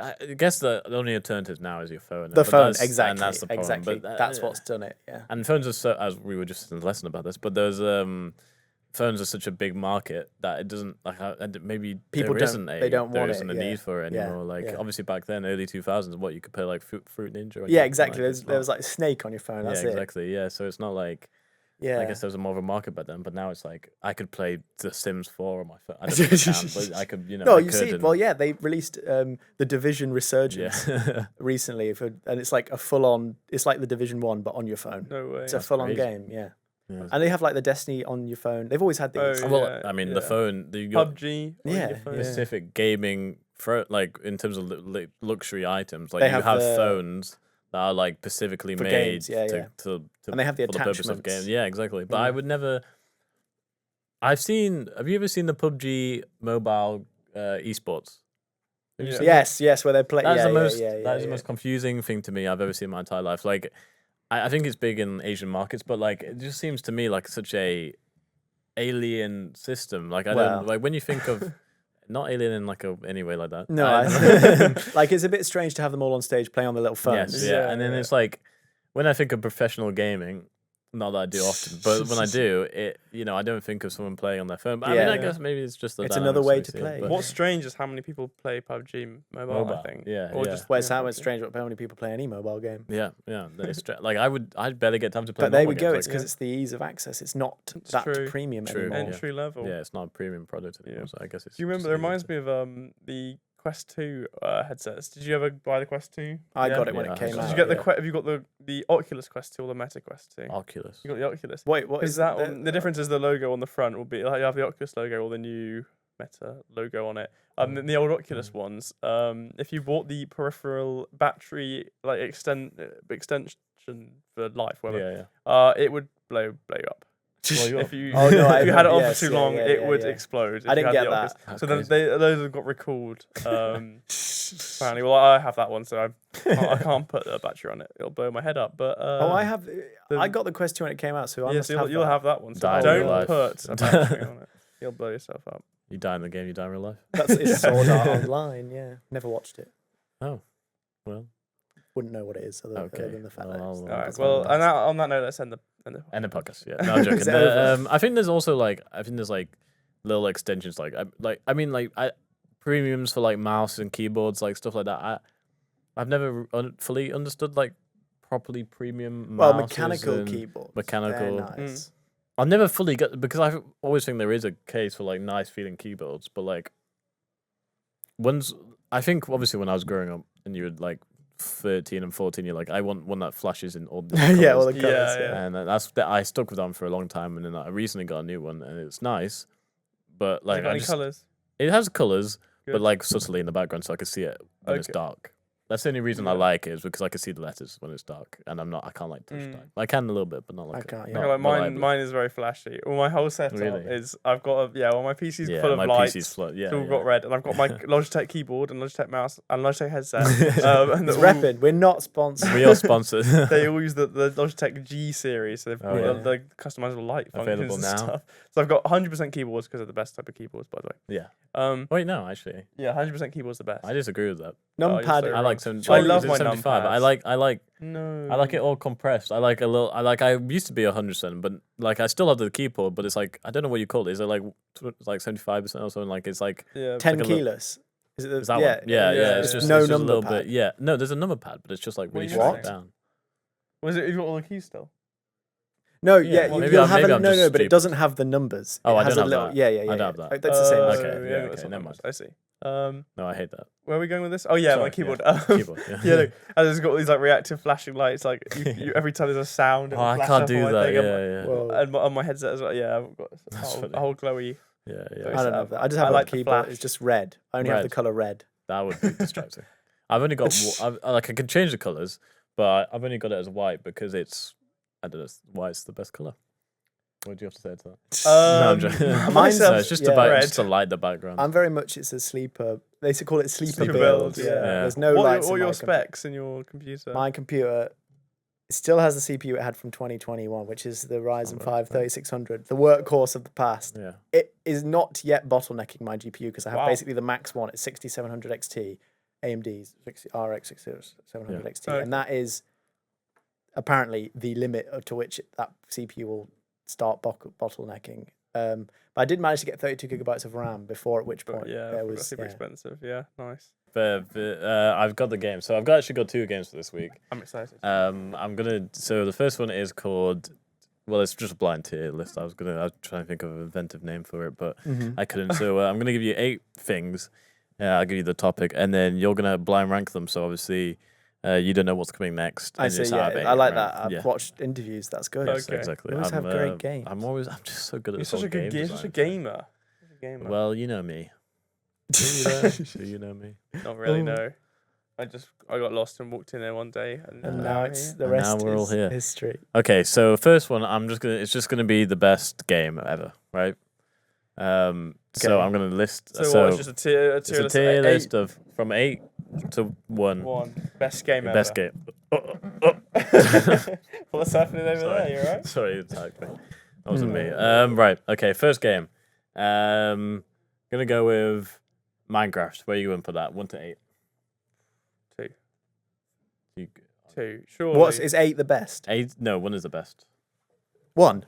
I guess the only alternative now is your phone. The but phone, that's- exactly, and that's the problem. exactly. But That's what's done it. Yeah. And phones are so, as we were just in the lesson about this, but there's phones are such a big market that it doesn't like maybe People there don't- isn't a they don't there want isn't it, a yeah. need for it Yeah, anymore. Like yeah. obviously back then, early 2000s, what you could play like Fruit Ninja. Or Yeah, something, exactly. like, it's There was not- like Snake on your phone. That's yeah, it. exactly. Yeah, so it's not like Yeah. I guess there was more of a market back then, but now it's like I could play The Sims 4 on my phone. I don't think I can, but I could, No, I you could see. and- Well, yeah, they released the Division Resurgence yeah. recently, and it's like a full-on. It's like the Division 1, but on your phone. No way. It's a That's full-on crazy. game. Yeah. Yeah. And they have like the Destiny on your phone. They've always had these. Oh, Well, yeah, I mean, the yeah. phone, you got PUBG. on Yeah, your phone. yeah. specific gaming for like in terms of luxury items. Like They you have have the- phones that are like specifically For made games, yeah, to, yeah. to And they have the for the purpose of attachments. games. Yeah, exactly. But I Yeah. would never. Have you ever seen the PUBG mobile esports? Have you Yeah. seen Yes, where they play. That is yeah, the most. Yeah, That is the most confusing thing to me I've ever seen in my entire life. Like, I think it's big in Asian markets, but like it just seems to me like such a alien system. Like I Well. don't like when you think of not alien in like a any way like that. No, I- like it's a bit strange to have them all on stage playing on the little phones. Yes, yeah. Yeah, And then yeah. it's like when I think of professional gaming, not that I do often, but when I do, I don't think of someone playing on their phone. But I mean, I Yeah. guess maybe it's just the It's another dynamics way we to see, play. but- What's strange is how many people play PUBG mobile. I think. Yeah, Or yeah. just Well, it's yeah, how it's PUBG. strange how many people play any mobile game. Yeah, like I'd barely get time to play. But there we normal go. games, It's like, because it's the ease of access. It's not It's that true. premium True, anymore. yeah. Entry level. yeah, it's not a premium product anymore. Yeah. So I guess it's. Do you remember? It reminds me of the Quest 2 headsets. Did you ever buy the Quest 2? I Yeah. got it when Yeah, it I came got Did out. you get the yeah. Have you got the Oculus Quest 2 or the Meta Quest 2? Oculus. You got the Oculus. Wait, what Is is that the, one, the difference is the logo on the front will be like you have the Oculus logo or the new Meta logo on it. And the old Oculus ones, if you bought the peripheral battery like extension for life, whatever, Yeah, it would blow you up. Well, If you Oh, no, if you had it on yes, for too yeah, long, yeah, it yeah, would yeah. explode. if I you didn't had get the Oculus. that. That's So then crazy. those have got recalled. Apparently, well, I have that one, so I can't put a battery on it. It'll blow my head up. But Oh, I have. I the- got the Quest 2 when it came out, so I yeah, must so have you'll that. have that one. So Die in real don't life. put a battery on it. You'll blow yourself up. You die in the game, you die in real life. That's it's Sword Art Online. Yeah, never watched it. Oh, well, Wouldn't know what it is other than the fact that. Well, it's- All right. that's Well, fine. on that note, let's end the. End the podcast. Yeah, no, I'm joking. Is it over? I think there's also like little extensions premiums for like mouse and keyboards, like stuff like that. I've never fully understood like properly premium Well, mouses mechanical and keyboards. mechanical- They're nice. I've never fully got because I always think there is a case for like nice feeling keyboards, but like I think obviously when I was growing up and you were like 13 and 14, you're like, I want one that flashes in all the Yeah, all colours. the colours. Yeah, Yeah. And I stuck with them for a long time, and then I recently got a new one, and it's nice, but like Like any colours? it has colors, Good. but like subtly in the background, so I can see it when it's Okay. dark. That's the only reason I Yeah. like it is because I can see the letters when it's dark, and I can't like touch Mm. dark. I can a little bit, but not like can't, yeah. not Okay, like mine, reliably. mine is very flashy. Well, my whole setup Really? is I've got my PC's Yeah, full of my lights. PC's flood. Yeah, It's all yeah. got red, and I've got my Logitech keyboard and Logitech mouse and Logitech headset. And It's they're all- rapid. We're not sponsored. We are sponsored. they all use the Logitech G series, so they've Oh, got yeah. the customizable light functions Available and now. stuff. So I've got 100% keyboards because they're the best type of keyboards, by the way. yeah. Wait, no, actually, yeah, 100% keyboard's the best. I disagree with that. Numpad. so I wrong. like some. I is love it my 75. I numpads. like No, I like it all compressed. I like a little. I used to be 100%, but like I still have the keyboard, but it's like I don't know what you call it. Is it like 75% or something? Like it's like 10 Yeah, like a little- keyless. Is it the, is that yeah, one? Yeah. It's yeah. just No it's just a number little pad. bit. Yeah, no, there's a number pad, but it's just like What really do you straight mean? down. was it? You got all the keys still? No, Yeah, yeah, well, you, maybe you'll I'm- have maybe a, I'm no, just no, but it stupid. doesn't have the numbers. Oh, it I has don't a have little, that. yeah, yeah, I yeah. don't have yeah. that. That's the same. Okay, as- yeah, that's okay, not never much. mind. I see. No, I hate that. Where are we going with this? Oh yeah, Sorry, my keyboard. yeah. Keyboard. Yeah. Yeah, look, and it's got these like reactive flashing lights. Like every time there's a sound, Oh, it'll I flash can't up on do my that. thing. Yeah. Whoa. And on my headset as well. Yeah, I've got That's a funny. whole glowy. Yeah. I don't have that. I just I have like a the keyboard. flash. It's just red. I only have the Red. color red. That would be distracting. I've only got like I can change the colors, but I've only got it as white because it's I don't know. White's the best color. What do you have to say to that? No, I'm joking. Mine's- Mine's No, it's just yeah. about red. just to light the background. I'm very much. It's a sleeper. They used to call it sleeper, Sleeper build. build, Yeah. yeah. There's no what lights. are in your my specs in your computer? My computer still has the CPU it had from 2021, which is the Ryzen right, 5 right. 3600, the workhorse of the past. Yeah. It is not yet bottlenecking my GPU because I have Wow. basically the max one at 6700 XT, AMD's RX 6700 XT, Okay. and that is apparently the limit to which that CPU will start bottlenecking. But I did manage to get 32 gigabytes of RAM before, at which But point yeah, there that's was super expensive. Yeah, nice. But I've got the game, so I've actually got 2 games for this week. I'm excited. I'm gonna. So the first one is called. Well, it's just a blind tier list. I was trying to think of an inventive name for it, but Mhm. I couldn't. So I'm gonna give you 8 things. I'll give you the topic, and then you're gonna blind rank them. So obviously, you don't know what's coming next. I and see. it's Yeah, out of 8, I like right? that. I've Yeah. watched interviews. That's good. Yes, Okay. exactly. You always have great games. I'm just so good at You're this such whole a good game gamer. Such a design. gamer. Such a gamer. Well, you know me. Sure, you know me. Not really. Ooh. No. I got lost and walked in there one day, and And Uh, now I'm it's here. the And rest now we're all is here. history. Okay, so first one, it's just gonna be the best game ever, right? So Okay. I'm gonna list. So, what? It's just a tier. it's a list. tier Eight- list of from 8 to 1. One best game ever. Best game. What's happening over Sorry. there? You alright? Sorry, it attacked me. That wasn't me. Right. Okay. First game. Gonna go with Minecraft. Where you going for that? 1 to 8. Two. You, Two. Surely. Is 8 the best? 8? No, 1 is the best. 1.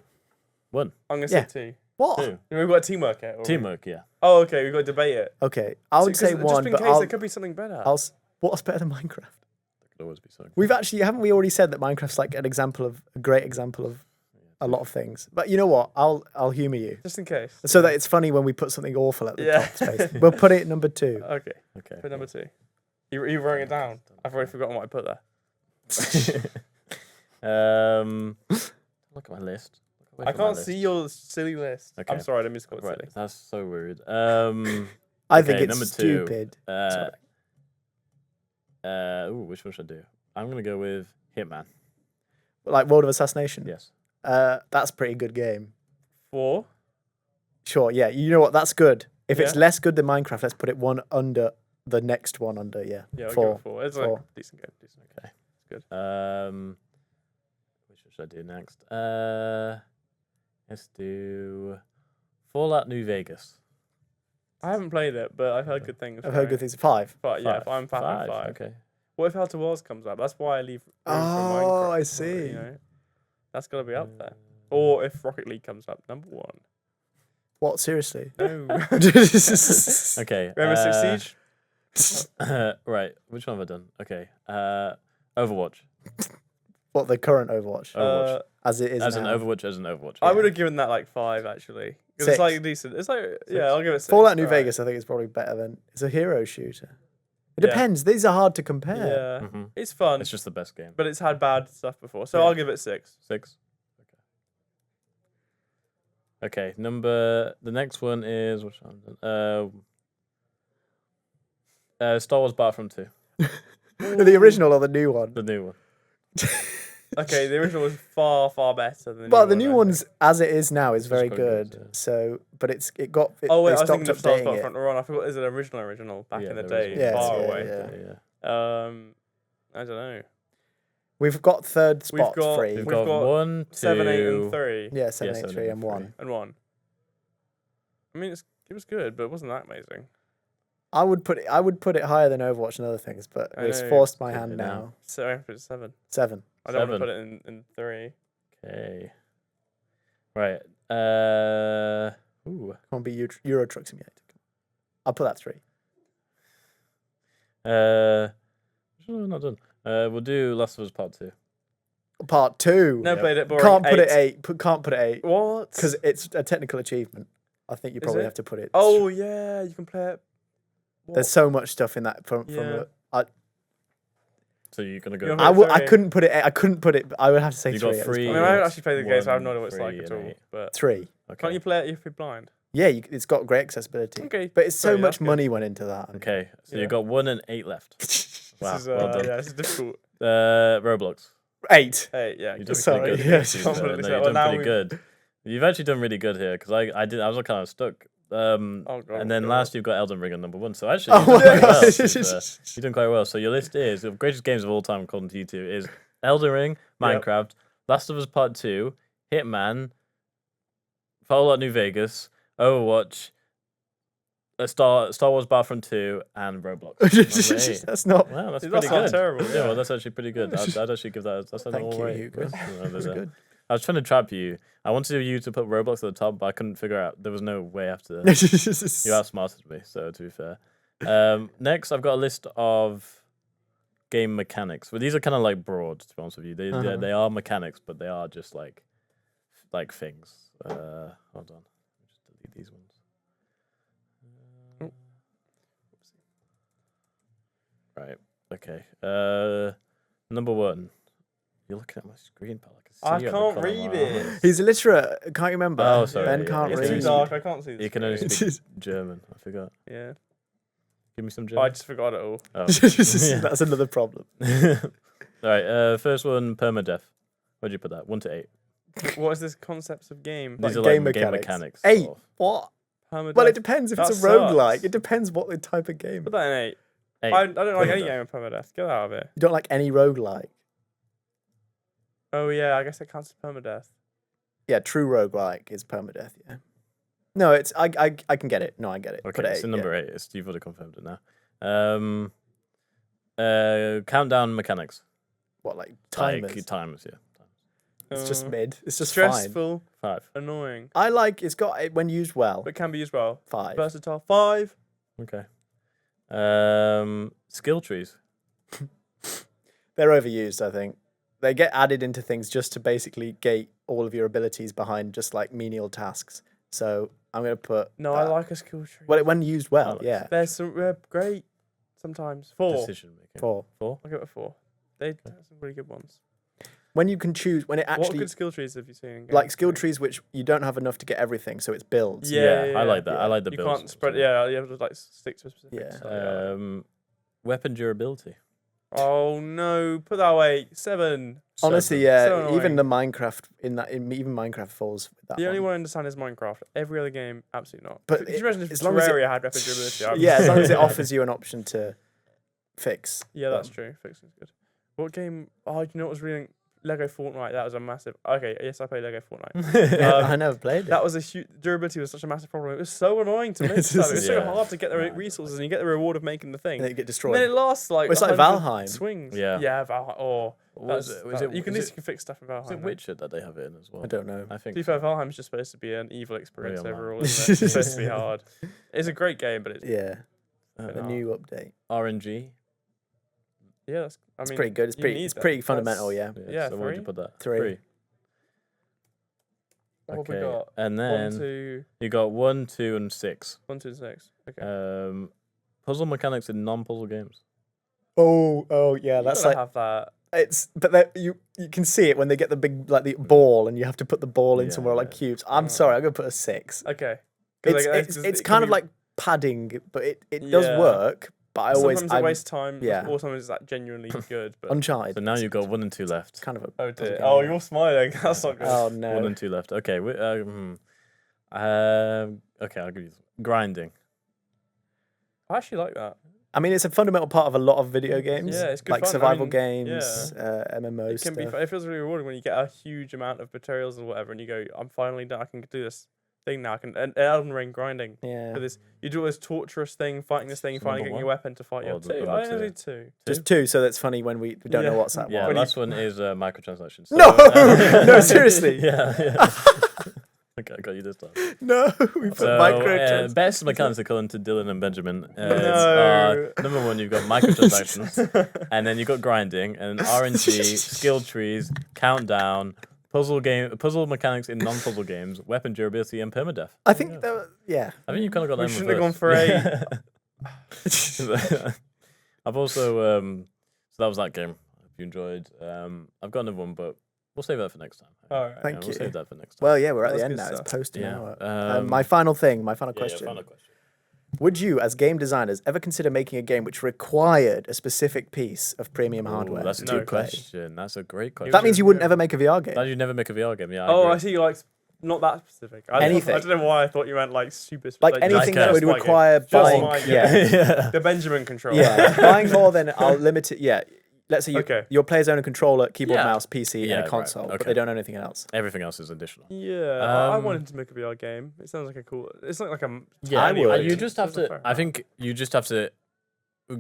1. I'm gonna Yeah. say two. What? 2. We've got a teamwork here. or we- Teamwork. Yeah. Oh, okay. We've got to debate it. Okay, I would So, say 'cause 1, Just in but case there could be something better. what's better than Minecraft? That could always be something. Haven't we already said that Minecraft's like a great example of a lot of things? But you know what? I'll humor you Just in case. so that it's funny when we put something awful at the Yeah. top space. We'll put it at number 2. Okay. Okay. Put number 2. You writing it down? I've already forgotten what I put there. Look at my list. Look I at my can't list. see your silly list. Okay. I'm sorry, I didn't mean to call it Right, silly. that's so rude. I think Okay, it's number 2. stupid. Which one should I do? I'm gonna go with Hitman. Like World of Assassination. Yes. That's a pretty good game. 4. Sure, yeah. You know what? That's good. If it's Yeah. less good than Minecraft, let's put it one under the next one under. Yeah. Yeah, I'll 4. go 4. It's 4. a decent game. Decent. Okay. Good. Which one should I do next? Let's do Fallout New Vegas. I haven't played it, but I've heard good things. I've from heard it. good things. 5. But yeah, if 5. I'm fan of 5. Okay. What if Outer Worlds comes up? That's why I leave. room for Oh, Minecraft, I you see. know? That's got to be up there. Or if Rocket League comes up, number 1. What? Seriously? No. Okay. Rainbow Six Siege? Right. Which one have I done? Okay. Overwatch. What, the current Overwatch? Overwatch. As it is As now. an Overwatch. I would have given that like 5 actually. 'Cause 6. it's like decent. It's like yeah, I'll give it 6. Fallout New alright. Vegas, I think, is probably better than. It's a hero shooter. It Yeah. depends. These are hard to compare. Yeah, Mhm. it's fun, It's just the best game. but it's had bad stuff before, so Yeah. I'll give it 6. 6. Okay. The next one is which one? Star Wars Battlefront 2, The original or the new one? the new one. Okay, the original was far better than. But the one, new I think. one's, as it is now, is very quite good, good. yeah. So, but it Oh wait, they I was stopped thinking of Star Wars updating Battlefront it. Run. I forgot. Is it original back Yeah, in the the day? original. Yes, Far yeah, away. yeah. I don't know. We've got third We've spots got- free. We've We've got got 1, 2, 7, 8, and 3, Yeah, 7, Yeah, 8, 3, 7, and 8, 1. and 1. I mean, it was good, but it wasn't that amazing. I would put it higher than Overwatch and other things, but I it's know. forced my Okay, hand now. now. So I put it 7. 7. I don't want to 7. put it in 3. Okay. Right. Ooh. Come on, be Euro Truck Simulator. I'll put that 3. Which one have I not done? We'll do Last of Us Part 2. Part 2. Never Yep. played it. Boring. Can't put it 8. Can't put it 8 What? because it's a technical achievement. I think you probably it? have to put it. Oh yeah, you can play it. There's so much stuff in that Yeah. So you're gonna You're go. right. I Three. couldn't put it. I couldn't put it. I would have to say You 3. got at this 3. I point. mean, I haven't actually played the game, so I have no idea 1, what it's like 3, at and all. 8. But 3. Okay. can't you play it if you're blind? Yeah, it's got great accessibility. Okay. But it's so Sorry, much that's good. money went into that. Okay. So Yeah. you got 1 and 8 left. Wow, This is, well done. yeah, this is difficult. Roblox. 8. Hey, yeah, You good. did Sorry, pretty good. yes. to be fair. Confidently No, said, you've well, done now pretty we- good. You've actually done really good here because I was kind of stuck. Oh, God, And then God. last you've got Elden Ring on number 1. So actually, Oh you've done my quite well. God. You've done quite well. So your list is the greatest games of all time according to you two is Elden Ring, Minecraft, Last of Us Part 2, Hitman, Fallout New Vegas, Overwatch, Star Wars Battlefront 2, and Roblox. Number 8. That's not. Wow, that's That's pretty not good. terrible, Yeah, yeah. well, that's actually pretty good. I'd actually give that. That's an Thank all you, right. Hugo. That's good. I was trying to trap you. I wanted you to put Roblox at the top, but I couldn't figure out. There was no way after. You outsmarted me, so to be fair. Next, I've got a list of game mechanics. Well, these are kind of like broad, to be honest with you. They are mechanics, but they are just like things. Hold on. Let me just delete these ones. Right. Okay. Number 1. You're looking at my screen, pal. I see you at the can't corner of read my it. eyes. He's illiterate. Can't you remember? Oh, sorry, Ben yeah, can't yeah. It's too read. dark. I can't see this. You can only screen. speak German. I forgot. Yeah. Give me some I German. just forgot it all. Oh. That's another problem. All right. First one, permadeath. Where'd you put that? 1 to 8. What is this concepts of game? These Like are game like game mechanics. mechanics. 8. sort of. What? Permadeath? Well, it depends if it's a That roguelike. sucks. It depends what the type of game. Put that in 8. 8. I don't like any Permadeath. game of permadeath. Get out of here. You don't like any roguelike. Oh yeah, I guess it counts as permadeath. Yeah, true roguelike is permadeath, yeah. No, it's I can get it. No, I get it. Put Okay, it so 8, number 8. You've already confirmed it now. Countdown mechanics. What, like timers? Like timers, yeah. It's just mid. It's just stressful, 5. annoying, fine. I like it's got it when used well. but can be used well. 5. Versatile. 5. Okay. Skill trees. They're overused, I think. They get added into things just to basically gate all of your abilities behind just like menial tasks. So I'm gonna put No, I like a skill tree. well when used well, like yeah. There's some great sometimes. 4. Decision making. 4. 4. I'll give it a 4. They have some really good ones. When you can choose when it What actually good skill trees have you seen? In like games? skill trees which you don't have enough to get everything, so it's builds. Yeah, I like that. yeah. I like the You builds. can't spread. Yeah, you have to like stick to a specific. Yeah. stuff, yeah. Weapon durability. Oh no! Put that away. 7. Honestly, 7. yeah. So even annoying. the Minecraft even Minecraft falls with that. The only one I understand is Minecraft. Every other game, absolutely not. But Could you it- imagine if as long as it- Terraria had weapon durability? I'd be- Yeah, as long as it offers you an option to fix. Yeah, that's true. Fixing's good. What game? Oh, you know what was really Lego Fortnite? That was a massive. Okay, yes, I played Lego Fortnite. I never played it. That was a huge durability was such a massive problem. It was so annoying to make stuff. It was so Yeah. hard to get the Nah, resources, and you get the reward of making the thing. and then you get And destroyed. then it lasts like. It's like 100 Valheim. swings. Yeah. Yeah, Valheim. Oh, Was that's, it? Was it? you can was at it, least fix stuff in Valheim. was it though. Witcher that they have it in as well? I don't know. I think. To be fair, Valheim's just supposed to be an evil experience Real overall. life. Isn't it? It's supposed to be hard. It's a great game, but it's Yeah, so. a new update. RNG. yeah. That's, I It's mean, pretty good. It's you pretty. need It's that. pretty fundamental. Yeah. Yeah, So where would you 3? put that? 3. what have we Okay. got? And 1, then 2, you got 1, 2, and 6. 1, 2, 6. Okay. Puzzle mechanics in non-puzzle games. Oh yeah. You That's gotta like have that. it's. But that you can see it when they get the big like the ball and you have to put the ball in Yeah, somewhere like yeah. cubes. I'm sorry. I'm gonna put a 6. Okay. 'Cause, like, It's it kind can of be- like padding, but it does Yeah. work. But I always sometimes it wastes time. yeah. Or sometimes it's like genuinely good. But Uncharted. So now you've got it's 1 and 2 left. kind of a. oh puzzle dear. game, Oh, yeah. you're smiling. That's not good. Oh 1 no. and 2 left. Okay. Okay, I'll give you this. Grinding. I actually like that. I mean, it's a fundamental part of a lot of video games. Yeah, it's good like fun. I survival mean, games, MMO It can stuff. be. It feels really rewarding when you get a huge amount of materials or whatever, and you go, "I'm finally done. I can do this thing now. I can." And Elden Ring grinding. Yeah. For this, you do this torturous thing, fighting this thing, So finally number getting your one? weapon to fight Or your the two. number I only two? do 2. Just 2, so that's funny when we don't know Yeah. what's that Yeah, one. last one is microtransactions. So, No! No, seriously. Yeah. Okay, I got you this time. No, we put So, microtransactions. best mechanics according to Dylan and Benjamin. No. Number 1, you've got microtransactions, and then you've got grinding, and RNG, skill trees, countdown, puzzle mechanics in non-puzzle games, weapon durability, and permadeath. I think that, yeah. I think you kind of got We them. shouldn't have gone for 8. I've also so that was that game. Hope you enjoyed. I've got another one, but we'll save that for next time. All right. Thank We'll you. save that for next time. Well, yeah, we're at That's the end good now. stuff. It's post an Yeah. hour. My final thing, my final Yeah, question. final question. Would you, as game designers, ever consider making a game which required a specific piece of premium hardware That's a to good play? question. That's a great question. That means you wouldn't Yeah. ever make a VR game. That you never make a VR game. Yeah. Oh, agree. I see. Like not that specific. Anything. I don't know why I thought you meant like super Like specific. anything Like, that would just my game. require Just buying. my game. Yeah. The Benjamin controller. Yeah, buying more than I'll limit it. Yeah, let's say Okay. your players own a controller, keyboard, Yeah. mouse, PC, Yeah, and right, a console, but okay. they don't own anything else. Everything else is additional. Yeah, I Um, wanted to make a VR game. It sounds like a cool. It's not like a. Yeah, I tiny would. audience. You just have Sounds like to. fair I enough. think you just have to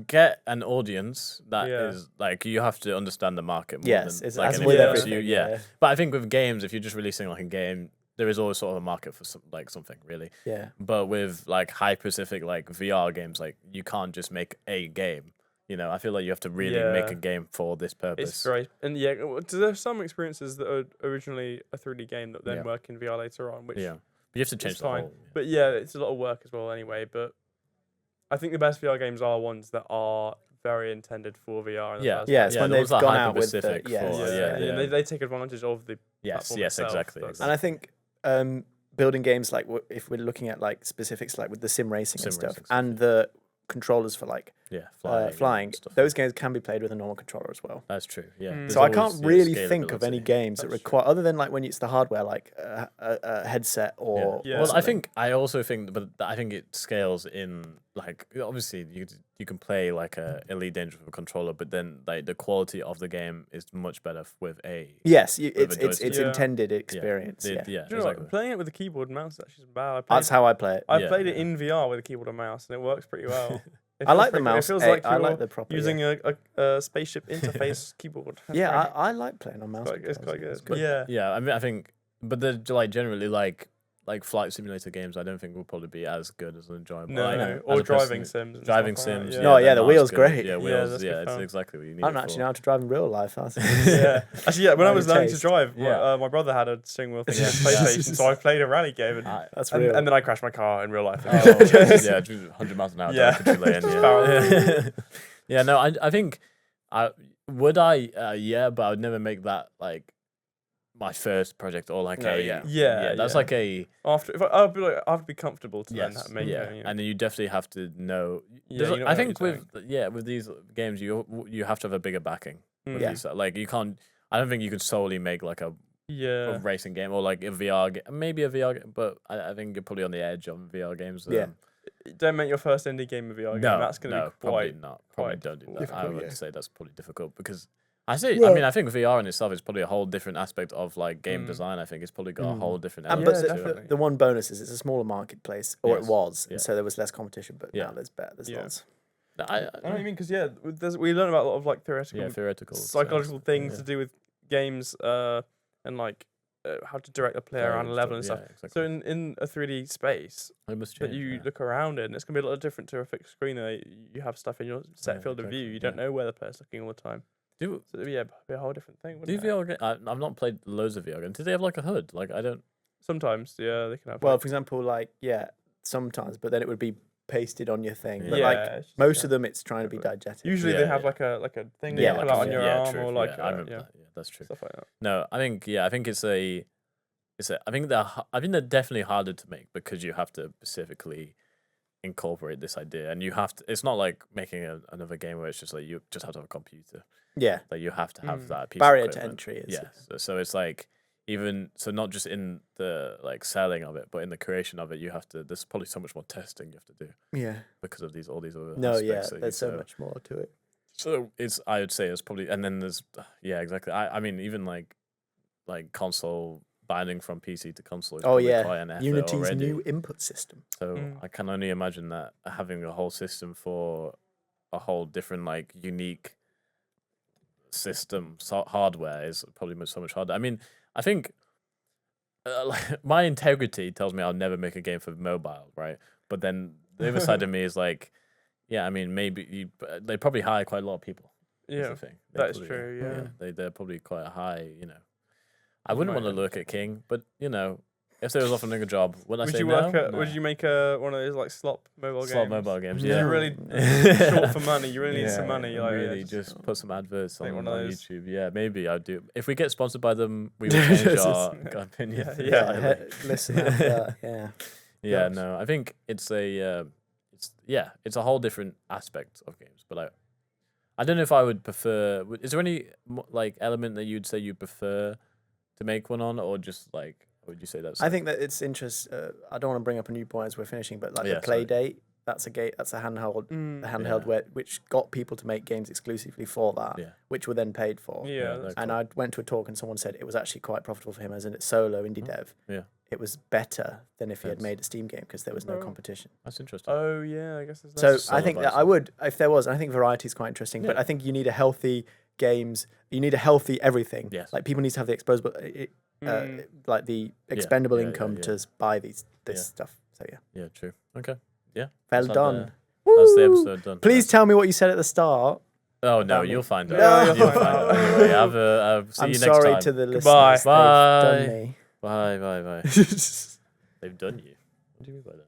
get an audience that is Yeah. like you have to understand the market more Yes, than it's like as anything with Yeah. else. everything. Yeah. But I think with games, if you're just releasing like a game, there is always sort of a market for something really. Yeah. But with like high specific like VR games, like you can't just make a game. You know, I feel like you have to really make Yeah. a game for this purpose. It's very and yeah. There's some experiences that are originally a 3D game that then Yeah. work in VR later on, which Yeah, but you have to change is the fine. whole. But yeah, it's a lot of work as well anyway. But I think the best VR games are ones that are very intended for VR. In the Yeah. first Yeah, place. it's Yeah, when the ones they've that are gone out with the hyper-specific yes. for- yeah, yeah. They take advantage of the Yes, platform yes, itself, exactly. that's- And I think building games like if we're looking at like specifics like with the sim racing and Sim stuff, racing stuff, and the controllers for like Yeah, flying, and stuff. those games can be played with a normal controller as well. That's true. Yeah. Mm. There's So I always, can't yeah, really think of any scalability. games that That's require, other than like when it's the hardware, like a headset or. Yeah. or Well, I something. think I also think, but I think it scales in like obviously you can play like a Elite Dangerous with a controller, but then like the quality of the game is much better with a Yes, with it's a it's joystick. Yeah. intended experience. Yeah, Yeah, Do you know exactly. what? Playing it with a keyboard and mouse is actually bad. That's how I play it. I Yeah, played it yeah. in VR with a keyboard and mouse, and it works pretty well. It I feels like the pretty- mouse. It feels I- like I you're like the proper. using yeah, a spaceship interface keyboard. That's yeah great. I like playing on mouse. It's quite controls. good. It's Yeah. Yeah, I mean, I think, but the like generally like flight simulator games, I don't think will probably be as good as enjoyable. No, like, no. as Or a driving person- sims. and driving stuff like that, sims. Yeah. No, yeah, they're the not wheel's as good. great. Yeah, Yeah, wheels. that's Yeah, good it's fun. exactly what you need. I it don't actually for. know how to drive in real life. That's Yeah. Actually, yeah. When I Mind was your learning to taste. drive, Yeah. my brother had a steering wheel thing on his Yeah. PlayStation, so I played a rally game, and, That's and, real. and then I crashed my car in real life. Oh, yeah, 100 miles an hour. Yeah. Down country lane, Just yeah. barrel. Yeah, no, I think I would yeah, but I would never make that like my first project or like No, a yeah. Yeah, That's yeah. like a After, if I would be like, I have to be comfortable to yes, then make yeah, it. and then you definitely have to know. Yeah, there's a- you know I what think you're with these games you have to have a bigger backing. with Yeah. these, like you can't. I don't think you can solely make like a Yeah. racing game or like a VR game, maybe a VR game, but I think you're probably on the edge on VR games. Yeah. Don't make your first indie game a VR game. No, That's going to no, be probably quite. not. Probably quite don't do that. difficult. I would yeah. say that's probably difficult because I say. I Well- mean, I think VR in itself is probably a whole different aspect of like game Mm. design. I think it's probably got a Mm. whole different And Yeah, but element the, to it. definitely. the one bonus is it's a smaller marketplace, or Yes. it was, Yeah. and so there was less competition. But Yeah. now there's better. There's Yeah. lots. I I know what you mean because we learn about a lot of like theoretical, yeah, theoretical, psychological things yeah. to do with games, and like how to direct the player around a level and stuff. Yeah, exactly. So in a 3D space it must that change. you yeah. look around in, it's gonna be a lot different to a fixed screen. You have stuff in your set Yeah, field of view. exactly, You don't yeah. know where the player's looking all the time. Do So yeah, it'd be a whole different thing. do Wouldn't it? VR games? I've not played loads of VR games. Do they have like a hood? Like I don't. Sometimes, yeah, they can have. Well, like, for example, like sometimes, but then it would be pasted on your thing. But Yeah. like it's just, most yeah. of them, it's trying to be Different. diegetic. Usually Yeah, they have yeah. like a thing Yeah, that you like put out a- on your yeah, arm true. or like I remember yeah, that. Yeah, that's true. stuff like that. No, I think I think they're definitely harder to make because you have to specifically incorporate this idea, and you have to. It's not like making another game where it's just like you just have to have a computer. Yeah, Like you have to have Mm. that piece barrier of to equipment. entry is. Yeah, so it's like even so not just in the like selling of it, but in the creation of it, you have to. There's probably so much more testing you have to do Yeah. because of all these other. No, yeah. aspects that you There's so said. much more to it. So it's I would say it's probably and then there's yeah exactly I mean even like console binding from PC to console is Oh probably yeah, quite an effort Unity's already. new input system. So Mm. I can only imagine that having a whole system for a whole different like unique system hardware is probably so much harder. I mean I think like, my integrity tells me I'll never make a game for mobile, right? But then the other side of me is like, yeah, I mean maybe they probably hire quite a lot of people. Is Yeah, the thing. that is probably- true, yeah. they're probably quite high. I You wouldn't might want to have look to at King, but if they was offering a job, would I Would say you no? work at? No. Would you make one of those like slot mobile Slot games? mobile games? You're Yeah, really short for money. You really need some money. Like, really, yeah, just put some adverts make on, one of on those. YouTube. Yeah, maybe I'd do. If we get sponsored by them, we will change our opinion. Yeah, Listen, yeah. Yeah, no, I think it's a it's a whole different aspect of games. But I don't know if I would prefer. Is there any like element that you'd say you prefer to make one on, or just like would you say that's? I think that it's interest. I don't want to bring up a new point as we're finishing, but like Yeah, the Play sorry. Date, that's a handheld, Yeah. which got people to make games exclusively for that, Yeah. which were then paid for. Yeah, Yeah, that's they're And I went to a talk and someone said it was actually quite profitable for him as a solo indie dev. Yeah. It was better than if he had Yes. made a Steam game because there was no Oh. competition. That's interesting. Oh yeah, I guess there's So just I solo think by that I itself. would, if there was, I think variety is quite interesting, but Yeah. I think you need a healthy games, you need a healthy everything. Yes. Like people need to have the exposable, like the expendable yeah, income yeah. to buy this Yeah. stuff. So yeah, Yeah, true. Okay. Yeah. well That's not done. bad. That's the Woo! episode done. Please tell me what you said at the start. Oh no, about me. you'll find out. No, You'll find out. Anyway, see I'm you next sorry time. to the listeners. Goodbye. They've done Bye. me. Bye. Bye. Bye. They've done you. What do you mean by that?